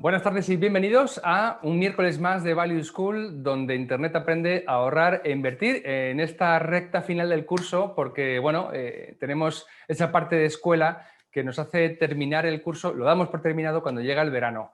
Buenas tardes y bienvenidos a un miércoles más de Value School, donde Internet aprende a ahorrar e invertir en esta recta final del curso, porque bueno, tenemos esa parte de escuela que nos hace terminar el curso, lo damos por terminado cuando llega el verano.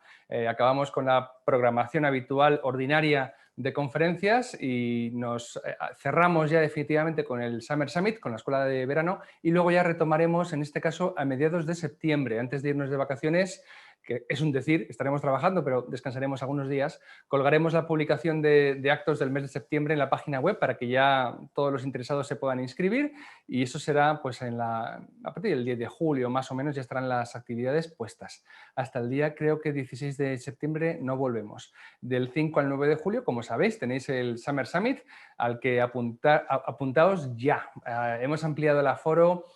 Acabamos con la programación habitual ordinaria de conferencias y nos cerramos ya definitivamente con el Summer Summit, con la escuela de verano, y luego ya retomaremos, en este caso, a mediados de septiembre, antes de irnos de vacaciones, que es un decir, estaremos trabajando, pero descansaremos algunos días. Colgaremos la publicación de actos del mes de septiembre en la página web para que ya todos los interesados se puedan inscribir, y eso será pues a partir del 10 de julio más o menos ya estarán las actividades puestas. Hasta el día, creo que 16 de septiembre no volvemos. Del 5 al 9 de julio, como sabéis, tenéis el Summer Summit al que apuntaos ya. Hemos ampliado el aforo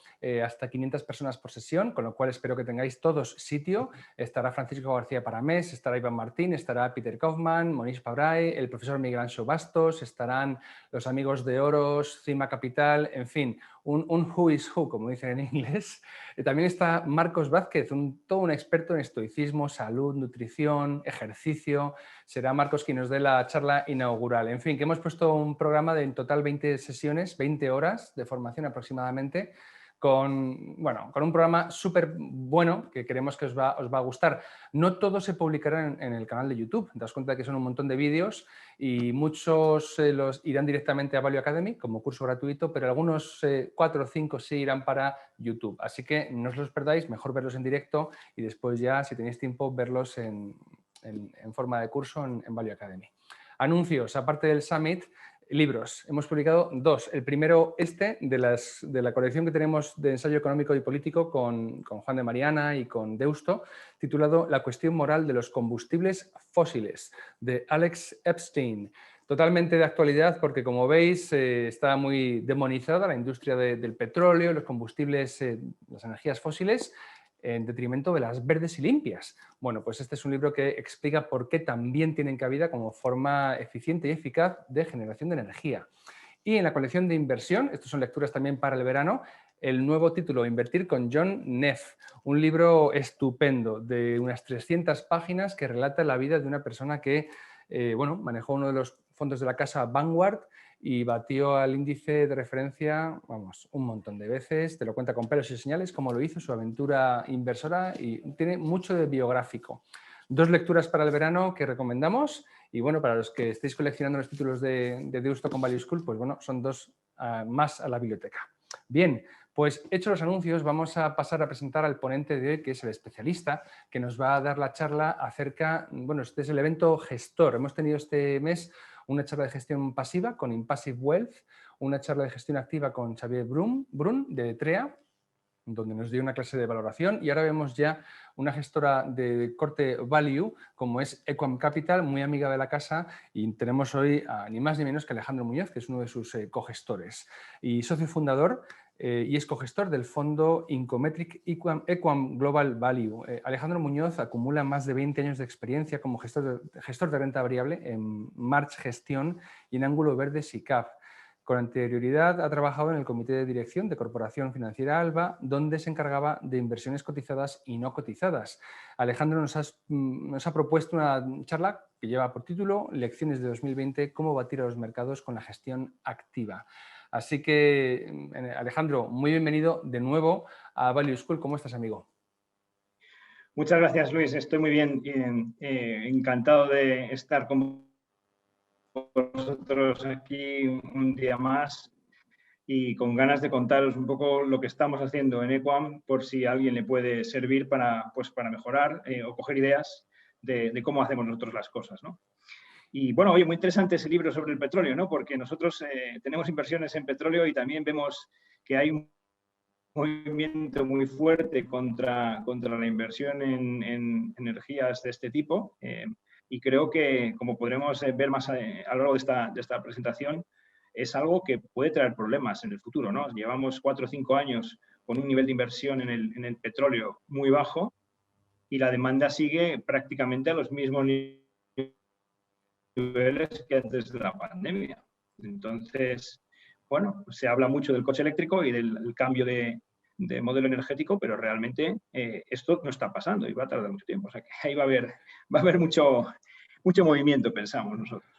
hasta 500 personas por sesión, con lo cual espero que tengáis todos sitio. Estará Francisco García Paramés, estará Iván Martín, estará Peter Kaufman, Monish Pabrai, el profesor Miguel Anxo Bastos, estarán los amigos de Oros, Cima Capital, en fin, un who is who, como dicen en inglés. También está Marcos Vázquez, todo un experto en estoicismo, salud, nutrición, ejercicio. Será Marcos quien nos dé la charla inaugural. En fin, que hemos puesto un programa de en total 20 sesiones, 20 horas de formación aproximadamente, con un programa súper bueno que creemos que os va a gustar. No todo se publicará en el canal de YouTube. Te das cuenta que son un montón de vídeos y muchos los irán directamente a Value Academy como curso gratuito, pero algunos 4 o 5 sí irán para YouTube. Así que no os los perdáis, mejor verlos en directo y después ya, si tenéis tiempo, verlos en forma de curso en Value Academy. Anuncios, aparte del Summit. Libros. Hemos publicado 2. El primero, de la colección que tenemos de ensayo económico y político con Juan de Mariana y con Deusto, titulado La cuestión moral de los combustibles fósiles, de Alex Epstein. Totalmente de actualidad porque, como veis, está muy demonizada la industria del petróleo, los combustibles, las energías fósiles, en detrimento de las verdes y limpias. Bueno, pues este es un libro que explica por qué también tienen cabida como forma eficiente y eficaz de generación de energía. Y en la colección de inversión, estas son lecturas también para el verano, el nuevo título, Invertir con John Neff, un libro estupendo de unas 300 páginas que relata la vida de una persona que manejó uno de los fondos de la casa Vanguard y batió al índice de referencia, vamos, un montón de veces. Te lo cuenta con pelos y señales cómo lo hizo, su aventura inversora, y tiene mucho de biográfico. 2 lecturas para el verano que recomendamos, y bueno, para los que estéis coleccionando los títulos de Deusto con Value School, pues bueno, son 2 más a la biblioteca. Bien, pues hechos los anuncios, vamos a pasar a presentar al ponente de hoy, que es el especialista, que nos va a dar la charla acerca, bueno, este es el evento gestor. Hemos tenido este mes una charla de gestión pasiva con Impassive Wealth, una charla de gestión activa con Xavier Brun de TREA, donde nos dio una clase de valoración, y ahora vemos ya una gestora de corte value como es Equam Capital, muy amiga de la casa, y tenemos hoy ni más ni menos que Alejandro Muñoz, que es uno de sus cogestores y socio fundador y es cogestor del fondo Incometric Equam Global Value. Alejandro Muñoz acumula más de 20 años de experiencia como gestor de renta variable en March Gestión y en Ángulo Verde SICAV. Con anterioridad ha trabajado en el Comité de Dirección de Corporación Financiera ALBA, donde se encargaba de inversiones cotizadas y no cotizadas. Alejandro nos ha propuesto una charla que lleva por título Lecciones de 2020, cómo batir a los mercados con la gestión activa. Así que, Alejandro, muy bienvenido de nuevo a Value School. ¿Cómo estás, amigo? Muchas gracias, Luis. Estoy muy bien. Encantado de estar con vosotros aquí un día más y con ganas de contaros un poco lo que estamos haciendo en Equam, por si a alguien le puede servir para mejorar o coger ideas de cómo hacemos nosotros las cosas, ¿no? Y bueno, oye, muy interesante ese libro sobre el petróleo, ¿no? Porque nosotros tenemos inversiones en petróleo y también vemos que hay un movimiento muy fuerte contra la inversión en energías de este tipo. Y creo que, como podremos ver más a lo largo de esta presentación, es algo que puede traer problemas en el futuro, ¿no? Llevamos 4 o 5 años con un nivel de inversión en el petróleo muy bajo y la demanda sigue prácticamente a los mismos niveles que antes de la pandemia. Entonces, bueno, se habla mucho del coche eléctrico y del cambio de de modelo energético, pero realmente esto no está pasando y va a tardar mucho tiempo. O sea que ahí va a haber mucho movimiento, pensamos nosotros.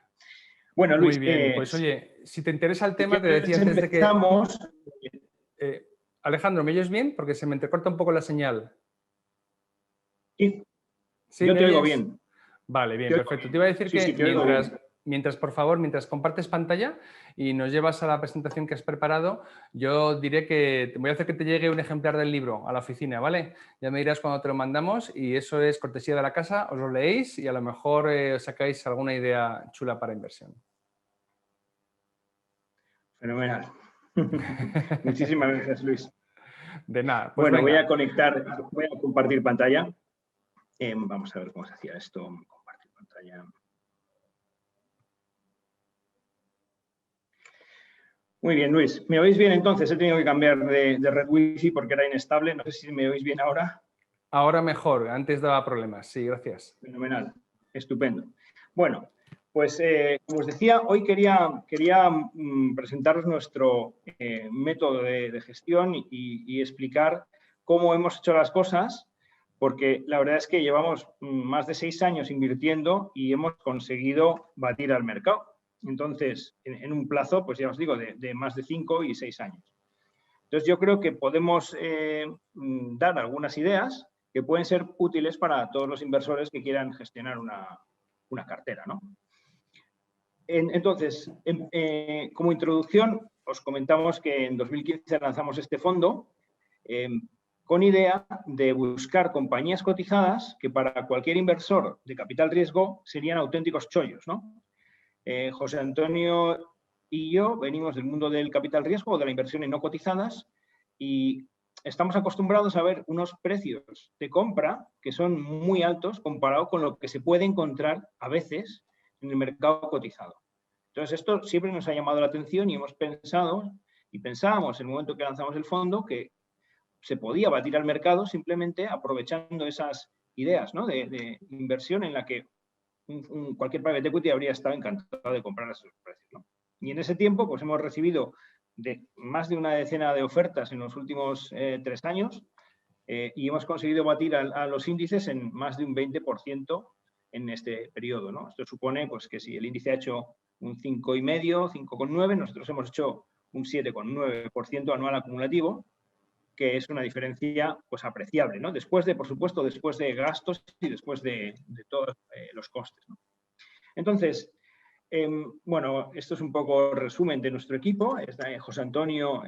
Bueno, Muy Luis, bien, pues oye, si te interesa el si tema, te decía quieres antes de que... empezamos. Alejandro, ¿me oyes bien? Porque se me entrecorta un poco la señal. Sí, ¿Sí, yo me te oigo oyes? bien. Vale, bien, Te oigo perfecto. bien. Te iba a decir Sí, que te oigo bien. por favor, mientras compartes pantalla y nos llevas a la presentación que has preparado, yo diré que voy a hacer que te llegue un ejemplar del libro a la oficina, ¿vale? Ya me dirás cuando te lo mandamos y eso es cortesía de la casa, os lo leéis y a lo mejor os sacáis alguna idea chula para inversión. Fenomenal. Muchísimas gracias, Luis. De nada, pues Bueno, venga. voy a compartir pantalla. Vamos a ver cómo se hacía esto. Compartir pantalla. Muy bien, Luis. ¿Me oís bien entonces? He tenido que cambiar de red wifi porque era inestable. No sé si me oís bien ahora. Ahora mejor, antes daba problemas. Sí, gracias. Fenomenal. Estupendo. Bueno, pues como os decía, hoy quería presentaros nuestro método de gestión y explicar cómo hemos hecho las cosas, porque la verdad es que llevamos más de 6 años invirtiendo y hemos conseguido batir al mercado. Entonces, en un plazo, pues ya os digo, de más de 5 y 6 años. Entonces, yo creo que podemos dar algunas ideas que pueden ser útiles para todos los inversores que quieran gestionar una cartera, ¿no? Entonces, como introducción, os comentamos que en 2015 lanzamos este fondo con idea de buscar compañías cotizadas que para cualquier inversor de capital riesgo serían auténticos chollos, ¿no? José Antonio y yo venimos del mundo del capital riesgo o de la inversión en no cotizadas y estamos acostumbrados a ver unos precios de compra que son muy altos comparado con lo que se puede encontrar a veces en el mercado cotizado. Entonces, esto siempre nos ha llamado la atención y hemos pensado y pensábamos en el momento que lanzamos el fondo que se podía batir al mercado simplemente aprovechando esas ideas, ¿no? de inversión en la que cualquier private equity habría estado encantado de comprar a esos precios, ¿no? Y en ese tiempo, pues hemos recibido más de una decena de ofertas en los últimos 3 años y hemos conseguido batir a los índices en más de un 20% en este periodo, ¿no? Esto supone pues, que si el índice ha hecho un 5,5, 5,9, nosotros hemos hecho un 7,9% anual acumulativo, que es una diferencia pues, apreciable, ¿no? Por supuesto, después de gastos y después de todos los costes, ¿no? Entonces, bueno, esto es un poco resumen de nuestro equipo. José Antonio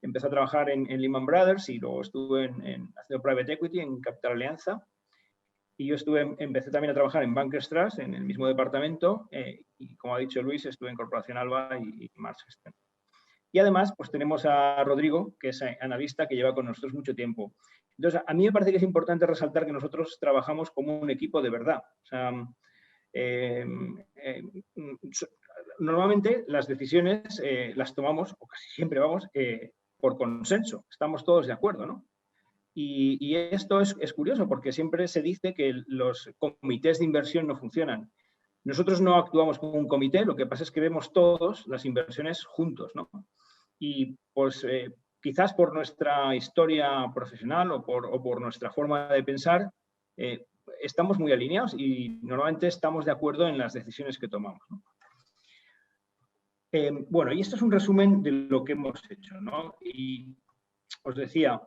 empezó a trabajar en Lehman Brothers y luego estuve haciendo Private Equity en Capital Alianza. Y yo empecé también a trabajar en Bankers Trust, en el mismo departamento, y como ha dicho Luis, estuve en Corporación Alba y Marsh Gestion. Y además, pues tenemos a Rodrigo, que es analista, que lleva con nosotros mucho tiempo. Entonces, a mí me parece que es importante resaltar que nosotros trabajamos como un equipo de verdad. O sea, normalmente las decisiones las tomamos, o casi siempre vamos, por consenso. Estamos todos de acuerdo, ¿no? Y esto es curioso porque siempre se dice que los comités de inversión no funcionan. Nosotros no actuamos como un comité, lo que pasa es que vemos todos las inversiones juntos, ¿no? Y pues quizás por nuestra historia profesional o por nuestra forma de pensar, estamos muy alineados y normalmente estamos de acuerdo en las decisiones que tomamos, ¿no? Bueno, y esto es un resumen de lo que hemos hecho, ¿no? Y os decía,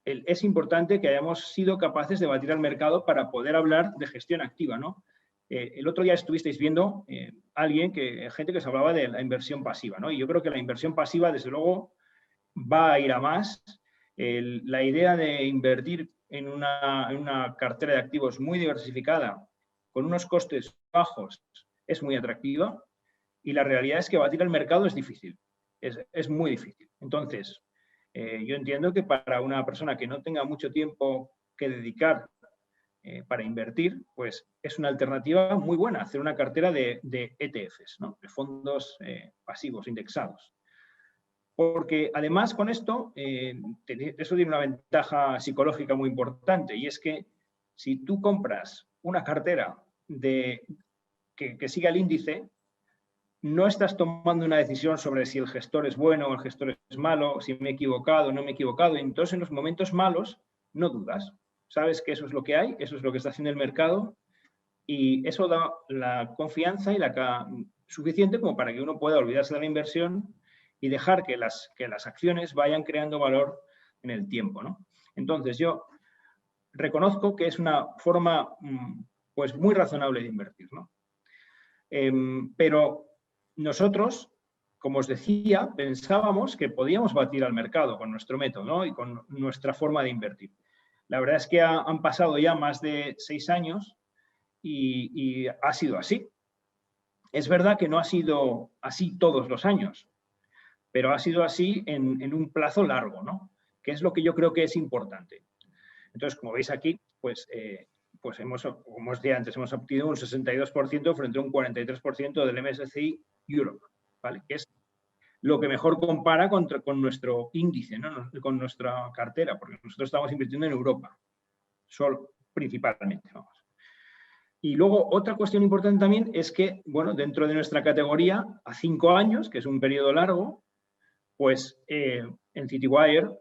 es importante que hayamos sido capaces de batir al mercado para poder hablar de gestión activa, ¿no? El otro día estuvisteis viendo gente que os hablaba de la inversión pasiva, ¿no? Y yo creo que la inversión pasiva, desde luego, va a ir a más. La idea de invertir en una cartera de activos muy diversificada, con unos costes bajos, es muy atractiva. Y la realidad es que batir al mercado es difícil, es muy difícil. Entonces, yo entiendo que para una persona que no tenga mucho tiempo que dedicar para invertir, pues es una alternativa muy buena hacer una cartera de ETFs, ¿no? De fondos pasivos indexados. Porque además con esto, eso tiene una ventaja psicológica muy importante y es que si tú compras una cartera que siga el índice, no estás tomando una decisión sobre si el gestor es bueno o el gestor es malo, si me he equivocado o no me he equivocado. Entonces, en los momentos malos, no dudas. Sabes que eso es lo que hay, eso es lo que está haciendo el mercado y eso da la confianza y suficiente como para que uno pueda olvidarse de la inversión y dejar que las acciones vayan creando valor en el tiempo, ¿no? Entonces, yo reconozco que es una forma pues muy razonable de invertir, ¿no? Pero nosotros, como os decía, pensábamos que podíamos batir al mercado con nuestro método, ¿no? Y con nuestra forma de invertir. La verdad es que han pasado ya más de 6 años y ha sido así. Es verdad que no ha sido así todos los años, pero ha sido así en un plazo largo, ¿no? Que es lo que yo creo que es importante. Entonces, como veis aquí, pues como os decía antes, hemos obtenido un 62% frente a un 43% del MSCI Europe, ¿vale? Que es lo que mejor compara con nuestro índice, ¿no? Con nuestra cartera, porque nosotros estamos invirtiendo en Europa, solo, principalmente, vamos. Y luego, otra cuestión importante también es que, bueno, dentro de nuestra categoría, a 5 años, que es un periodo largo, pues en Citywire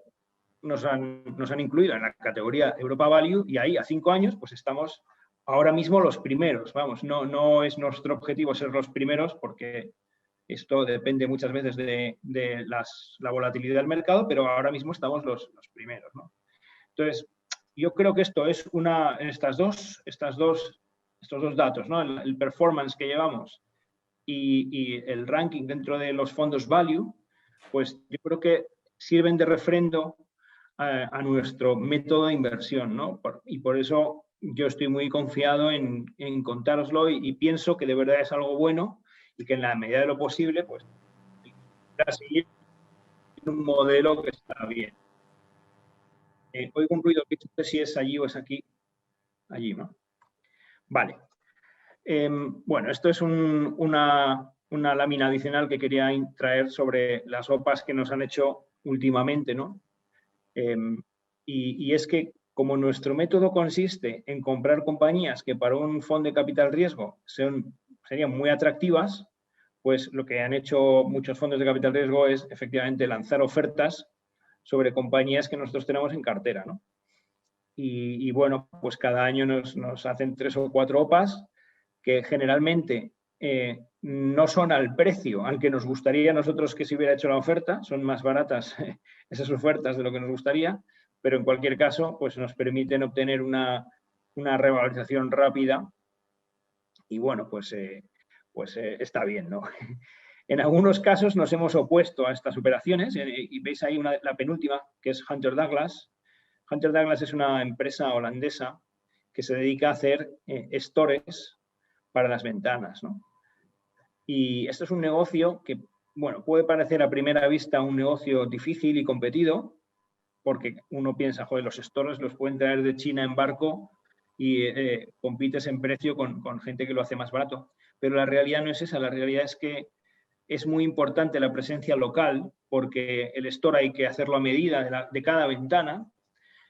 nos han incluido en la categoría Europa Value y ahí a 5 años pues estamos ahora mismo los primeros. Vamos, no es nuestro objetivo ser los primeros porque esto depende muchas veces de la volatilidad del mercado, pero ahora mismo estamos los primeros, ¿no? Entonces, yo creo que esto es estos dos datos, ¿no? El performance que llevamos y el ranking dentro de los fondos value, pues yo creo que sirven de refrendo a nuestro método de inversión, ¿no? Y por eso yo estoy muy confiado en contároslo y pienso que de verdad es algo bueno y que en la medida de lo posible, pues, para seguir un modelo que está bien. Oigo un ruido que no sé si es allí o es aquí. Allí, ¿no? Vale. Bueno, esto es una lámina adicional que quería traer sobre las OPAs que nos han hecho últimamente, ¿no? Y es que como nuestro método consiste en comprar compañías que para un fondo de capital riesgo serían muy atractivas, pues lo que han hecho muchos fondos de capital riesgo es efectivamente lanzar ofertas sobre compañías que nosotros tenemos en cartera, ¿no? Y bueno, pues cada año nos hacen 3 o 4 OPAs que generalmente no son al precio al que nos gustaría a nosotros que se hubiera hecho la oferta, son más baratas esas ofertas de lo que nos gustaría, pero en cualquier caso pues nos permiten obtener una revalorización rápida y bueno, pues está bien, ¿no? En algunos casos nos hemos opuesto a estas operaciones y veis ahí la penúltima, que es Hunter Douglas. Hunter Douglas es una empresa holandesa que se dedica a hacer stores para las ventanas, ¿no? Y esto es un negocio que, bueno, puede parecer a primera vista un negocio difícil y competido, porque uno piensa, joder, los stores los pueden traer de China en barco y compites en precio con gente que lo hace más barato. Pero la realidad no es esa, la realidad es que es muy importante la presencia local, porque el store hay que hacerlo a medida de cada ventana,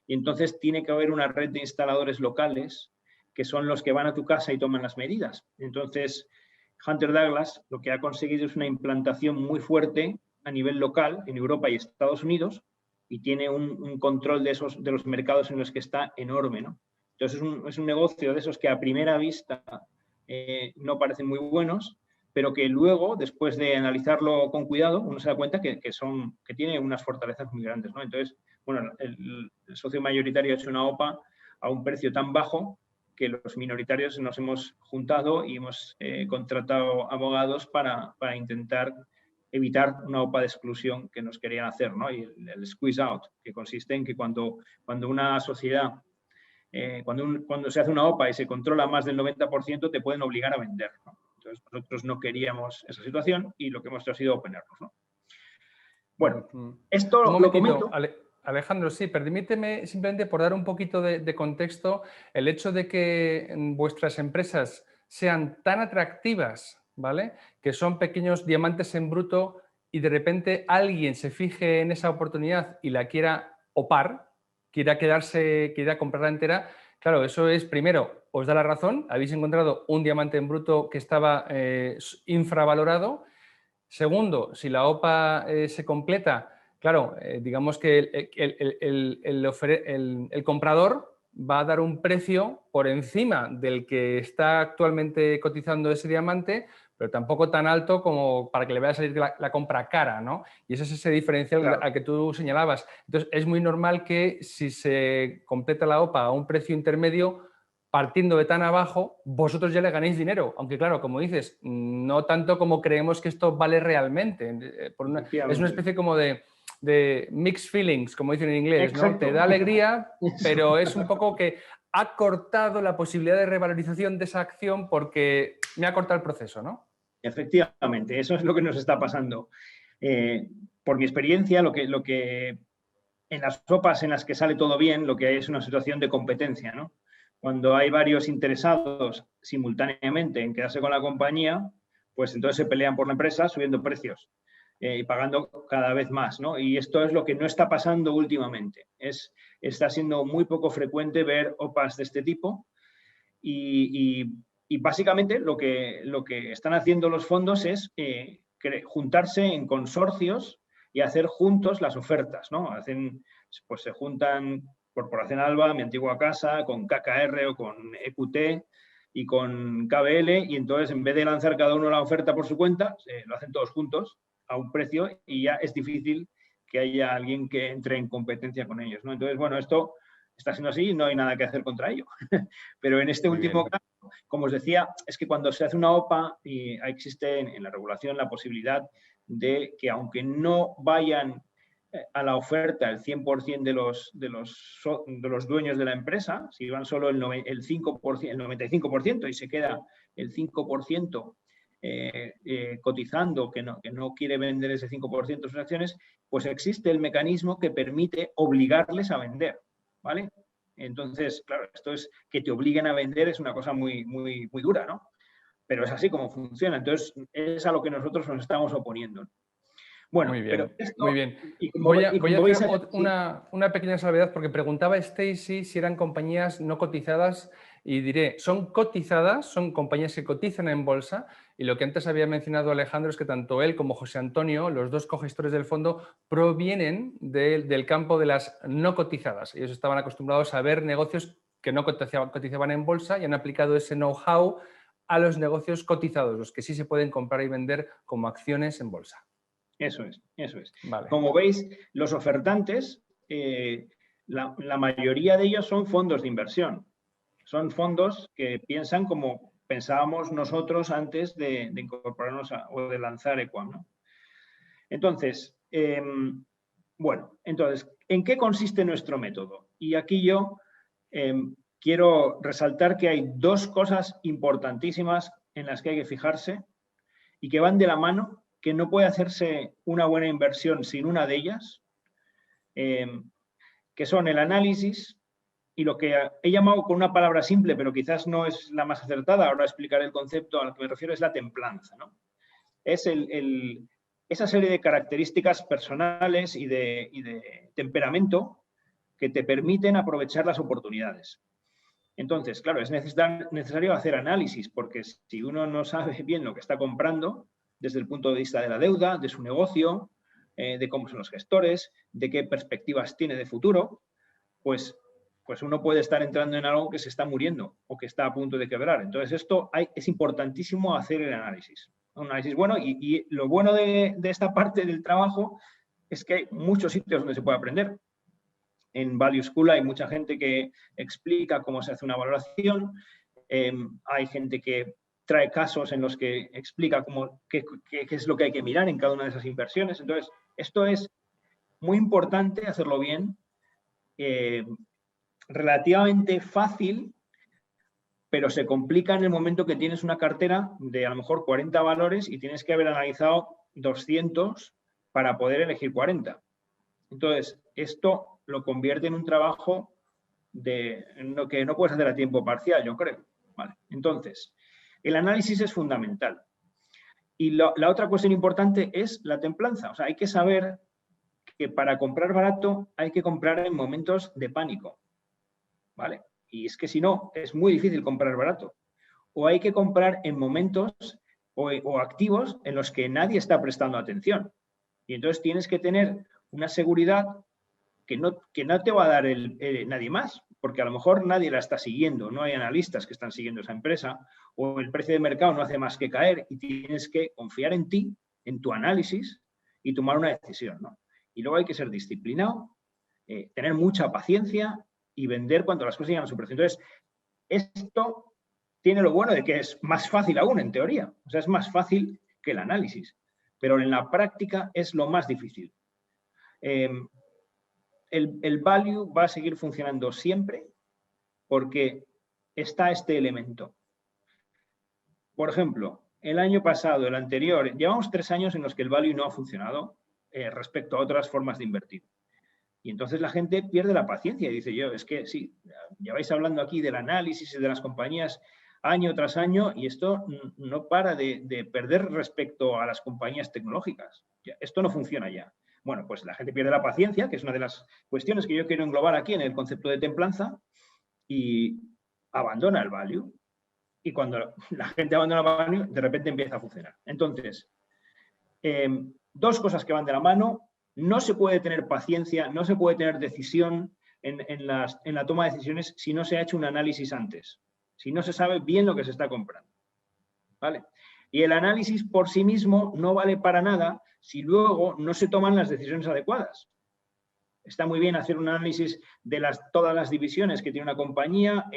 y entonces tiene que haber una red de instaladores locales que son los que van a tu casa y toman las medidas. Entonces, Hunter Douglas lo que ha conseguido es una implantación muy fuerte a nivel local en Europa y Estados Unidos y tiene un control de los mercados en los que está enorme, ¿no? Entonces, es un negocio de esos que a primera vista no parecen muy buenos, pero que luego, después de analizarlo con cuidado, uno se da cuenta que tiene unas fortalezas muy grandes, ¿no? Entonces, bueno, el socio mayoritario ha hecho una OPA a un precio tan bajo que los minoritarios nos hemos juntado y hemos contratado abogados para intentar evitar una OPA de exclusión que nos querían hacer, ¿no? Y el squeeze out, que consiste en que cuando una sociedad, cuando se hace una OPA y se controla más del 90%, te pueden obligar a vender, ¿no? Entonces, nosotros no queríamos esa situación y lo que hemos hecho ha sido oponernos, ¿no? Bueno, esto lo comento. Alejandro, sí, permíteme simplemente por dar un poquito de contexto, el hecho de que vuestras empresas sean tan atractivas, ¿vale? Que son pequeños diamantes en bruto y de repente alguien se fije en esa oportunidad y la quiera opar, quiera comprarla entera, Claro, eso es, primero, os da la razón, habéis encontrado un diamante en bruto que estaba infravalorado. Segundo, si la OPA se completa, claro, digamos que el comprador va a dar un precio por encima del que está actualmente cotizando ese diamante, pero tampoco tan alto como para que le vaya a salir la compra cara, ¿no? Y ese es ese diferencial Claro. al que tú señalabas. Entonces, es muy normal que si se completa la OPA a un precio intermedio, partiendo de tan abajo, vosotros ya le ganéis dinero. Aunque claro, como dices, no tanto como creemos que esto vale realmente. Es una especie como de mixed feelings, como dicen en inglés, ¿no? Exacto. Te da alegría, Eso. pero es un poco que ha cortado la posibilidad de revalorización de esa acción porque me ha cortado el proceso, ¿no? Efectivamente, eso es lo que nos está pasando. Por mi experiencia, lo que en las sopas en las que sale todo bien, lo que hay es una situación de competencia, ¿no? Cuando hay varios interesados simultáneamente en quedarse con la compañía, pues entonces se pelean por la empresa subiendo precios y pagando cada vez más, ¿no? Y esto es lo que no está pasando últimamente. Está siendo muy poco frecuente ver OPAs de este tipo y básicamente lo que están haciendo los fondos es juntarse en consorcios y hacer juntos las ofertas, ¿no? Pues se juntan Corporación Alba, mi antigua casa, con KKR o con EQT y con KBL, y entonces en vez de lanzar cada uno la oferta por su cuenta, lo hacen todos juntos a un precio y ya es difícil que haya alguien que entre en competencia con ellos, ¿no? Entonces, bueno, esto está siendo así y no hay nada que hacer contra ello. Pero en este último caso, como os decía, es que cuando se hace una OPA existe en la regulación la posibilidad de que aunque no vayan a la oferta el 100% de los dueños de la empresa, si van solo el 5%, el 95% y se queda el 5% cotizando, que no quiere vender ese 5% de sus acciones, pues existe el mecanismo que permite obligarles a vender, ¿vale? Entonces, claro, esto es que te obliguen a vender es una cosa muy, muy, muy dura, ¿no? Pero es así como funciona. Entonces, es a lo que nosotros nos estamos oponiendo. Bueno, Muy pero bien, esto, muy bien. y Voy a como hacer veis, una pequeña salvedad porque preguntaba Stacy si eran compañías no cotizadas y diré, son cotizadas, son compañías que cotizan en bolsa y lo que antes había mencionado Alejandro es que tanto él como José Antonio, los dos cogestores del fondo, provienen del campo de las no cotizadas. Ellos estaban acostumbrados a ver negocios que no cotizaban en bolsa y han aplicado ese know-how a los negocios cotizados, los que sí se pueden comprar y vender como acciones en bolsa. Eso es, eso es. Vale. Como veis, los ofertantes, la mayoría de ellos son fondos de inversión. Son fondos que piensan como pensábamos nosotros antes de incorporarnos o de lanzar Equam, ¿no? Entonces, bueno, entonces, ¿en qué consiste nuestro método? Y aquí yo quiero resaltar que hay dos cosas importantísimas en las que hay que fijarse y que van de la mano, que no puede hacerse una buena inversión sin una de ellas, que son el análisis y lo que he llamado con una palabra simple, pero quizás no es la más acertada, ahora explicaré el concepto, a lo que me refiero es la templanza, ¿no? Es esa serie de características personales y de temperamento que te permiten aprovechar las oportunidades. Entonces, claro, es necesario hacer análisis, porque si uno no sabe bien lo que está comprando, desde el punto de vista de la deuda, de su negocio, de cómo son los gestores, de qué perspectivas tiene de futuro, pues uno puede estar entrando en algo que se está muriendo o que está a punto de quebrar. Entonces, es importantísimo hacer el análisis. Un análisis bueno y lo bueno de esta parte del trabajo es que hay muchos sitios donde se puede aprender. En Value School hay mucha gente que explica cómo se hace una valoración, hay gente que trae casos en los que explica qué es lo que hay que mirar en cada una de esas inversiones. Entonces, esto es muy importante hacerlo bien, relativamente fácil, pero se complica en el momento que tienes una cartera de a lo mejor 40 valores y tienes que haber analizado 200 para poder elegir 40. Entonces, esto lo convierte en un trabajo que no puedes hacer a tiempo parcial, yo creo. Vale. Entonces, el análisis es fundamental. Y la otra cuestión importante es la templanza. O sea, hay que saber que para comprar barato hay que comprar en momentos de pánico. ¿Vale? Y es que si no, es muy difícil comprar barato. O hay que comprar en momentos o activos en los que nadie está prestando atención. Y entonces tienes que tener una seguridad que no te va a dar nadie más, porque a lo mejor nadie la está siguiendo, no hay analistas que están siguiendo esa empresa, o el precio de mercado no hace más que caer y tienes que confiar en ti, en tu análisis y tomar una decisión, ¿no? Y luego hay que ser disciplinado, tener mucha paciencia y vender cuando las cosas llegan a su precio. Entonces, esto tiene lo bueno de que es más fácil aún, en teoría. O sea, es más fácil que el análisis, pero en la práctica es lo más difícil. El value va a seguir funcionando siempre porque está este elemento. Por ejemplo, el año pasado, el anterior, llevamos 3 años en los que el value no ha funcionado respecto a otras formas de invertir. Y entonces la gente pierde la paciencia y dice, es que sí, ya vais hablando aquí del análisis y de las compañías año tras año y esto no para de perder respecto a las compañías tecnológicas. Esto no funciona ya. Bueno, pues la gente pierde la paciencia, que es una de las cuestiones que yo quiero englobar aquí en el concepto de templanza, y abandona el value. Y cuando la gente abandona el value, de repente empieza a funcionar. Entonces, 2 cosas que van de la mano. No se puede tener paciencia, no se puede tener decisión en la toma de decisiones si no se ha hecho un análisis antes, si no se sabe bien lo que se está comprando. ¿Vale? Y el análisis por sí mismo no vale para nada si luego no se toman las decisiones adecuadas. Está muy bien hacer un análisis de todas las divisiones que tiene una compañía,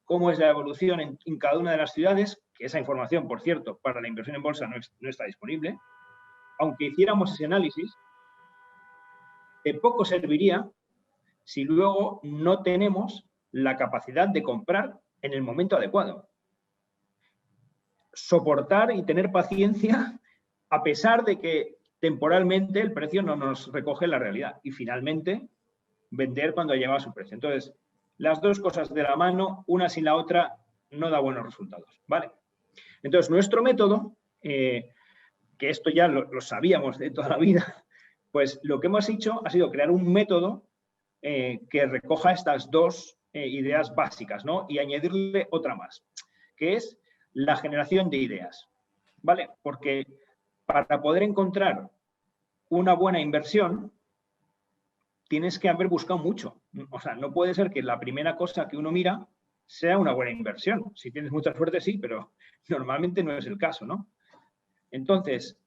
cómo es la evolución en cada una de las ciudades, que esa información, por cierto, para la inversión en bolsa no está disponible. Aunque hiciéramos ese análisis, de poco serviría si luego no tenemos la capacidad de comprar en el momento adecuado. Soportar y tener paciencia a pesar de que temporalmente el precio no nos recoge la realidad. Y finalmente, vender cuando llega a su precio. Entonces, las 2 cosas de la mano, una sin la otra, no da buenos resultados. ¿Vale? Entonces, nuestro método, que esto ya lo sabíamos de toda la vida, pues lo que hemos hecho ha sido crear un método que recoja estas 2 ideas básicas, ¿no? Y añadirle otra más, que es la generación de ideas, ¿vale? Porque para poder encontrar una buena inversión, tienes que haber buscado mucho. O sea, no puede ser que la primera cosa que uno mira sea una buena inversión. Si tienes mucha suerte, sí, pero normalmente no es el caso, ¿no? Entonces,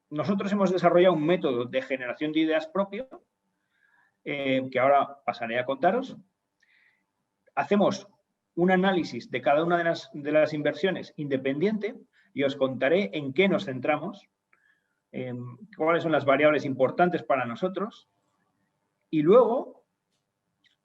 nosotros hemos desarrollado un método de generación de ideas propio, que ahora pasaré a contaros. Hacemos un análisis de cada una de las inversiones independiente y os contaré en qué nos centramos, cuáles son las variables importantes para nosotros. Y luego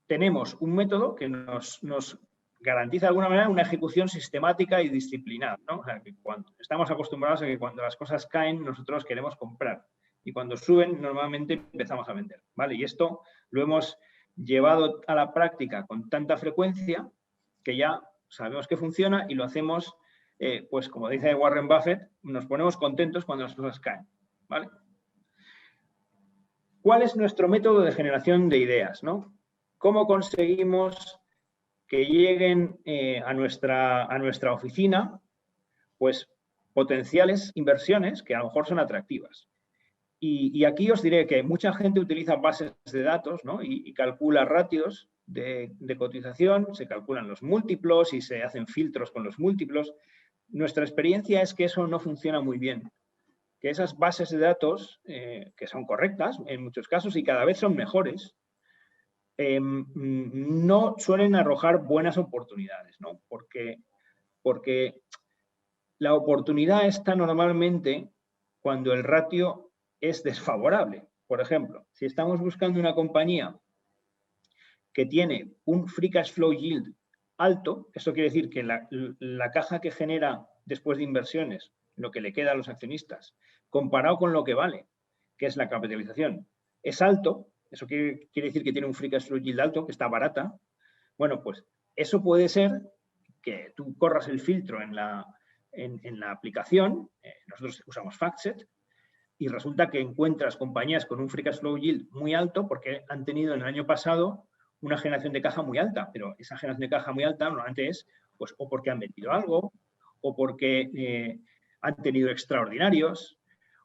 tenemos un método que nos garantiza de alguna manera una ejecución sistemática y disciplinada, ¿no? O sea, que estamos acostumbrados a que cuando las cosas caen nosotros queremos comprar y cuando suben normalmente empezamos a vender, ¿vale? Y esto lo hemos llevado a la práctica con tanta frecuencia que ya sabemos que funciona y lo hacemos, pues como dice Warren Buffett, nos ponemos contentos cuando las cosas caen, ¿vale? ¿Cuál es nuestro método de generación de ideas, ¿no? ¿Cómo conseguimos que lleguen a nuestra oficina, pues, potenciales inversiones que a lo mejor son atractivas? Y aquí os diré que mucha gente utiliza bases de datos, ¿no? y calcula ratios de cotización, se calculan los múltiplos y se hacen filtros con los múltiplos. Nuestra experiencia es que eso no funciona muy bien, que esas bases de datos, que son correctas en muchos casos y cada vez son mejores, no suelen arrojar buenas oportunidades, ¿no? Porque la oportunidad está normalmente cuando el ratio es desfavorable. Por ejemplo, si estamos buscando una compañía que tiene un free cash flow yield alto, eso quiere decir que la caja que genera después de inversiones, lo que le queda a los accionistas, comparado con lo que vale, que es la capitalización, es alto, eso quiere decir que tiene un free cash flow yield alto, que está barata. Bueno, pues eso puede ser que tú corras el filtro en la aplicación, nosotros usamos FactSet, y resulta que encuentras compañías con un free cash flow yield muy alto porque han tenido en el año pasado una generación de caja muy alta, pero esa generación de caja muy alta normalmente es pues, o porque han vendido algo, o porque han tenido extraordinarios,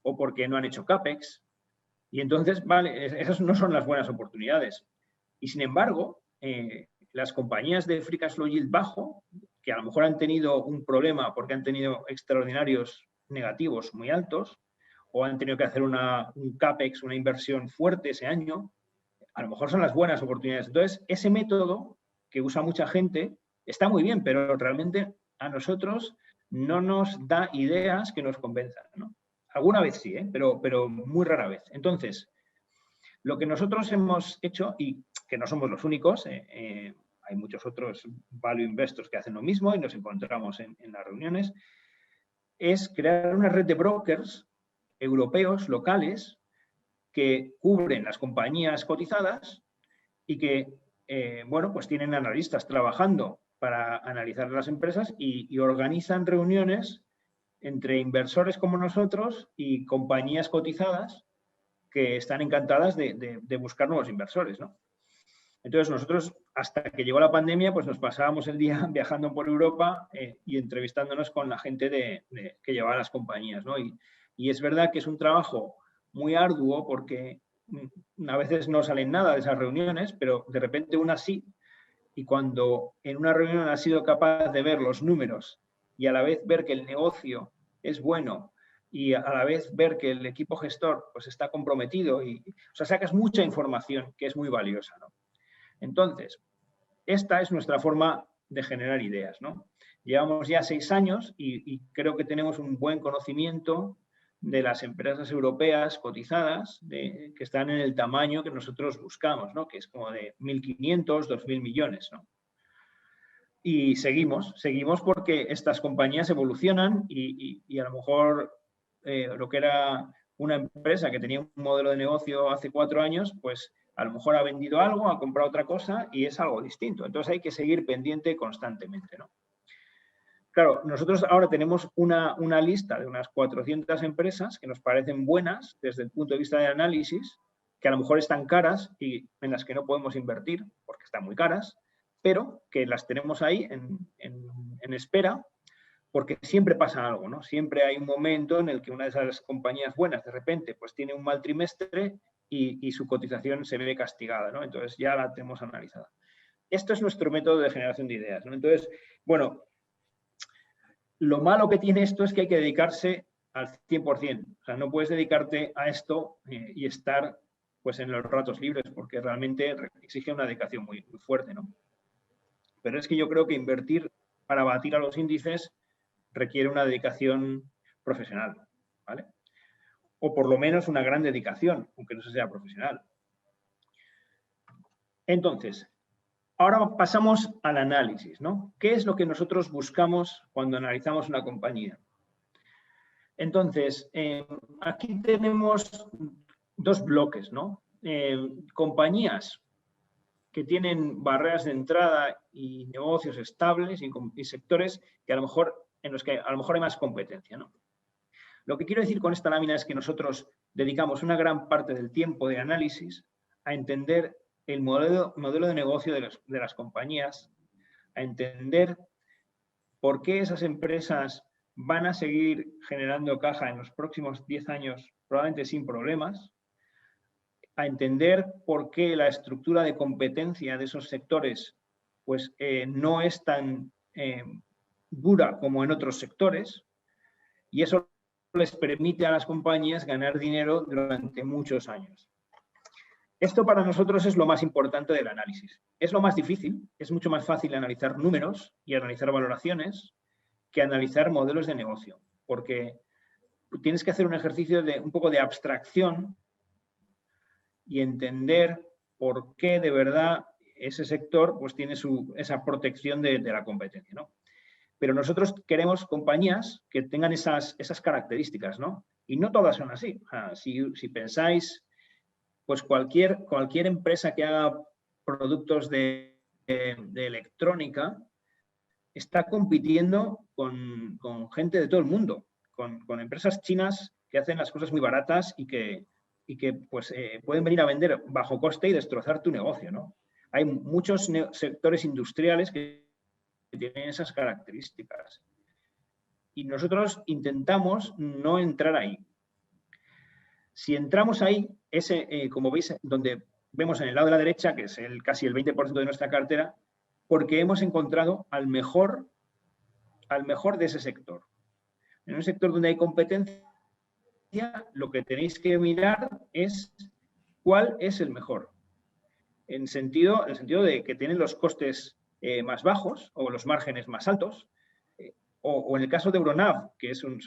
o porque no han hecho CAPEX. Y entonces, vale, esas no son las buenas oportunidades. Y sin embargo, las compañías de free cash flow yield bajo, que a lo mejor han tenido un problema porque han tenido extraordinarios negativos muy altos, o han tenido que hacer un CAPEX, una inversión fuerte ese año, a lo mejor son las buenas oportunidades. Entonces, ese método que usa mucha gente está muy bien, pero realmente a nosotros no nos da ideas que nos convenzan, ¿no? Alguna vez sí, pero muy rara vez. Entonces, lo que nosotros hemos hecho, y que no somos los únicos, hay muchos otros value investors que hacen lo mismo y nos encontramos en las reuniones, es crear una red de brokers europeos, locales, que cubren las compañías cotizadas y que, bueno, pues tienen analistas trabajando para analizar las empresas y organizan reuniones entre inversores como nosotros y compañías cotizadas que están encantadas de buscar nuevos inversores, ¿no? Entonces, nosotros, hasta que llegó la pandemia, pues nos pasábamos el día viajando por Europa y entrevistándonos con la gente que llevaba las compañías, ¿no? Y es verdad que es un trabajo muy arduo porque a veces no salen nada de esas reuniones, pero de repente una sí, y cuando en una reunión has sido capaz de ver los números y a la vez ver que el negocio es bueno y a la vez ver que el equipo gestor pues está comprometido o sea, sacas mucha información que es muy valiosa, ¿no? Entonces, esta es nuestra forma de generar ideas, ¿no? Llevamos ya 6 años y creo que tenemos un buen conocimiento de las empresas europeas cotizadas que están en el tamaño que nosotros buscamos, ¿no? Que es como de 1.500, 2.000 millones, ¿no? Y seguimos porque estas compañías evolucionan y a lo mejor lo que era una empresa que tenía un modelo de negocio hace 4 años, pues a lo mejor ha vendido algo, ha comprado otra cosa y es algo distinto. Entonces hay que seguir pendiente constantemente, ¿no? Claro, nosotros ahora tenemos una lista de unas 400 empresas que nos parecen buenas desde el punto de vista de análisis, que a lo mejor están caras y en las que no podemos invertir porque están muy caras, pero que las tenemos ahí en espera porque siempre pasa algo, ¿no? Siempre hay un momento en el que una de esas compañías buenas de repente pues tiene un mal trimestre y su cotización se ve castigada, ¿no? Entonces ya la tenemos analizada. Esto es nuestro método de generación de ideas, ¿no? Entonces, bueno, lo malo que tiene esto es que hay que dedicarse al 100%. O sea, no puedes dedicarte a esto y estar pues en los ratos libres porque realmente exige una dedicación muy, muy fuerte, ¿no? Pero es que yo creo que invertir para batir a los índices requiere una dedicación profesional, ¿vale? O por lo menos una gran dedicación, aunque no sea profesional. Entonces, ahora pasamos al análisis, ¿no? ¿Qué es lo que nosotros buscamos cuando analizamos una compañía? Entonces, aquí tenemos 2 bloques, ¿no? Compañías que tienen barreras de entrada y negocios estables y sectores que a lo mejor, en los que a lo mejor hay más competencia, ¿no? Lo que quiero decir con esta lámina es que nosotros dedicamos una gran parte del tiempo de análisis a entender el modelo de negocio de las compañías, a entender por qué esas empresas van a seguir generando caja en los próximos 10 años, probablemente sin problemas, a entender por qué la estructura de competencia de esos sectores pues, no es tan dura como en otros sectores, y eso les permite a las compañías ganar dinero durante muchos años. Esto para nosotros es lo más importante del análisis. Es lo más difícil, es mucho más fácil analizar números y analizar valoraciones que analizar modelos de negocio, porque tienes que hacer un ejercicio de un poco de abstracción y entender por qué de verdad ese sector pues, tiene esa protección de la competencia, ¿no? Pero nosotros queremos compañías que tengan esas características, ¿no? Y no todas son así. O sea, si pensáis, pues cualquier empresa que haga productos de electrónica está compitiendo con gente de todo el mundo, con empresas chinas que hacen las cosas muy baratas y que pues, pueden venir a vender bajo coste y destrozar tu negocio, ¿no? Hay muchos sectores industriales que tienen esas características. Y nosotros intentamos no entrar ahí. Si entramos ahí, como veis, donde vemos en el lado de la derecha, que es casi el 20% de nuestra cartera, porque hemos encontrado al mejor de ese sector. En un sector donde hay competencia, lo que tenéis que mirar es cuál es el mejor. En el sentido de que tienen los costes más bajos o los márgenes más altos, o en el caso de Euronav, que son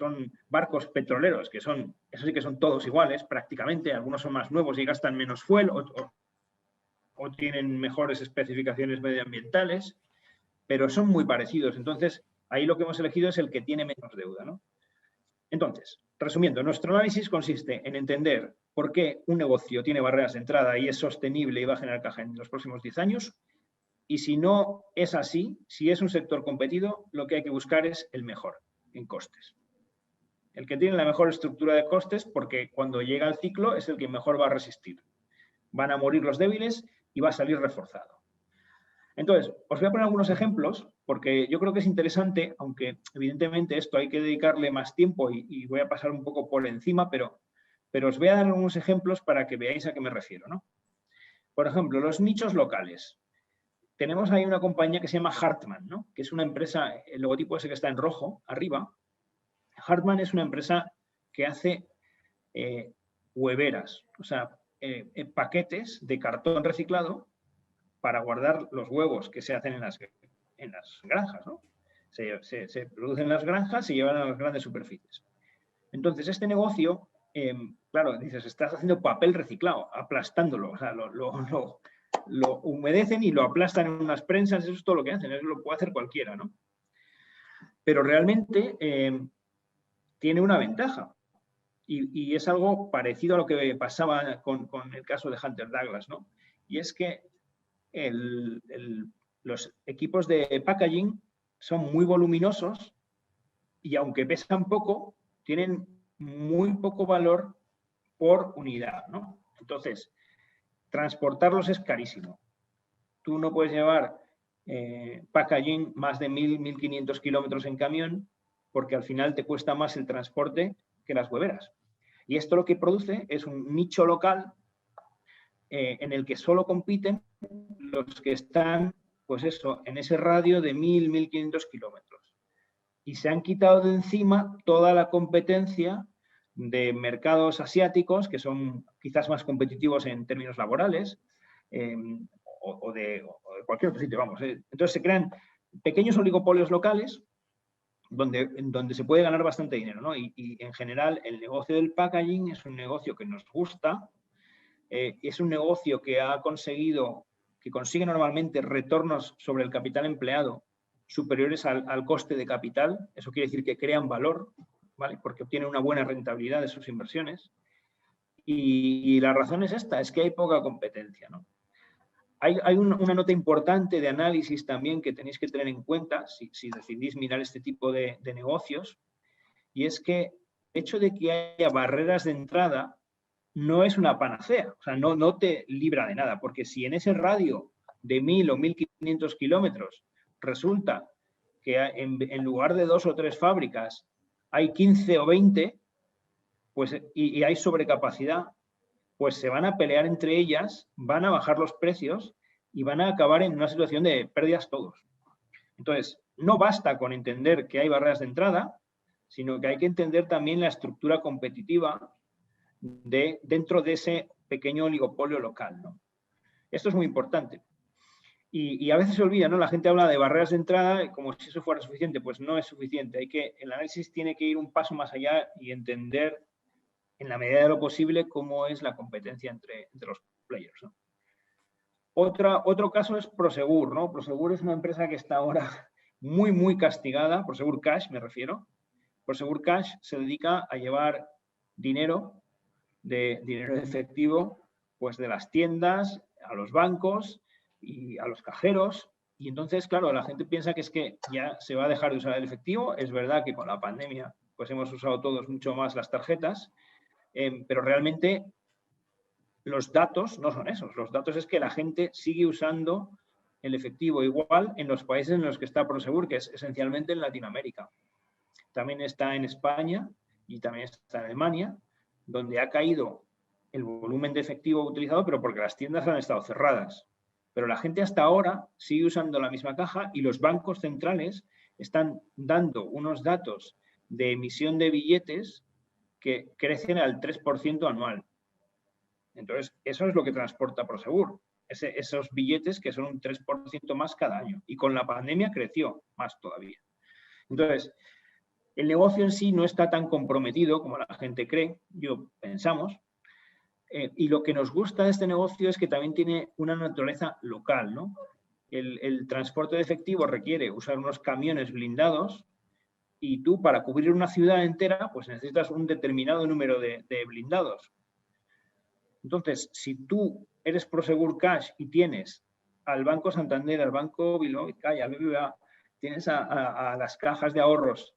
barcos petroleros, eso sí que son todos iguales prácticamente, algunos son más nuevos y gastan menos fuel o tienen mejores especificaciones medioambientales, pero son muy parecidos. Entonces, ahí lo que hemos elegido es el que tiene menos deuda, ¿no? Entonces, resumiendo, nuestro análisis consiste en entender por qué un negocio tiene barreras de entrada y es sostenible y va a generar caja en los próximos 10 años. Y si no es así, si es un sector competido, lo que hay que buscar es el mejor en costes. El que tiene la mejor estructura de costes, porque cuando llega el ciclo es el que mejor va a resistir. Van a morir los débiles y va a salir reforzado. Entonces, os voy a poner algunos ejemplos, porque yo creo que es interesante, aunque evidentemente esto hay que dedicarle más tiempo y voy a pasar un poco por encima, pero os voy a dar algunos ejemplos para que veáis a qué me refiero, ¿no? Por ejemplo, los nichos locales. Tenemos ahí una compañía que se llama Hartmann, ¿no? Que es una empresa, el logotipo ese que está en rojo, arriba. Hartmann es una empresa que hace hueveras, o sea, paquetes de cartón reciclado para guardar los huevos que se hacen en las granjas, ¿no? Se producen en las granjas y se llevan a las grandes superficies. Entonces, este negocio, claro, dices, estás haciendo papel reciclado, aplastándolo, o sea, lo humedecen y lo aplastan en unas prensas, eso es todo lo que hacen, eso lo puede hacer cualquiera, ¿no? Pero realmente tiene una ventaja y es algo parecido a lo que pasaba con el caso de Hunter Douglas, ¿no? Y es que los equipos de packaging son muy voluminosos y aunque pesan poco, tienen muy poco valor por unidad, ¿no? Entonces, transportarlos es carísimo. Tú no puedes llevar packaging más de 1.000, 1.500 kilómetros en camión porque al final te cuesta más el transporte que las hueveras. Y esto lo que produce es un nicho local en el que solo compiten los que están, pues eso, en ese radio de 1.000, 1.500 kilómetros. Y se han quitado de encima toda la competencia de mercados asiáticos, que son quizás más competitivos en términos laborales, o de cualquier otro sitio, vamos. Entonces se crean pequeños oligopolios locales donde se puede ganar bastante dinero, ¿no? Y en general el negocio del packaging es un negocio que nos gusta, es un negocio que consigue normalmente retornos sobre el capital empleado superiores al coste de capital. Eso quiere decir que crean valor, ¿vale? Porque obtienen una buena rentabilidad de sus inversiones. Y la razón es esta, es que hay poca competencia, ¿no? Hay una nota importante de análisis también que tenéis que tener en cuenta si decidís mirar este tipo de negocios, y es que el hecho de que haya barreras de entrada no es una panacea, o sea, no te libra de nada, porque si en ese radio de 1.000 o 1.500 kilómetros resulta que en lugar de 2 o 3 fábricas hay 15 o 20, pues, y hay sobrecapacidad, pues se van a pelear entre ellas, van a bajar los precios y van a acabar en una situación de pérdidas todos. Entonces, no basta con entender que hay barreras de entrada, sino que hay que entender también la estructura competitiva dentro de ese pequeño oligopolio local, ¿no? Esto es muy importante. Y a veces se olvida, ¿no? La gente habla de barreras de entrada como si eso fuera suficiente. Pues no es suficiente. El análisis tiene que ir un paso más allá y entender, en la medida de lo posible, cómo es la competencia entre los players, ¿no? Otro caso es Prosegur, ¿no? Prosegur es una empresa que está ahora muy, muy castigada. Prosegur Cash, me refiero. Prosegur Cash se dedica a llevar dinero efectivo, pues de las tiendas a los bancos y a los cajeros. Y entonces, claro, la gente piensa que es que ya se va a dejar de usar el efectivo. Es verdad que con la pandemia pues hemos usado todos mucho más las tarjetas, pero realmente los datos no son esos. Los datos es que la gente sigue usando el efectivo igual en los países en los que está Prosegur, que es esencialmente en Latinoamérica. También está en España y también está en Alemania, donde ha caído el volumen de efectivo utilizado, pero porque las tiendas han estado cerradas. Pero la gente hasta ahora sigue usando la misma caja y los bancos centrales están dando unos datos de emisión de billetes que crecen al 3% anual. Entonces, eso es lo que transporta Prosegur. Esos billetes que son un 3% más cada año. Y con la pandemia creció más todavía. Entonces, el negocio en sí no está tan comprometido como la gente cree, pensamos. Y lo que nos gusta de este negocio es que también tiene una naturaleza local, ¿no? El transporte de efectivo requiere usar unos camiones blindados y tú, para cubrir una ciudad entera, pues necesitas un determinado número de blindados. Entonces, si tú eres Prosegur Cash y tienes al Banco Santander, al Banco Bilbao y al BBVA, tienes a las cajas de ahorros,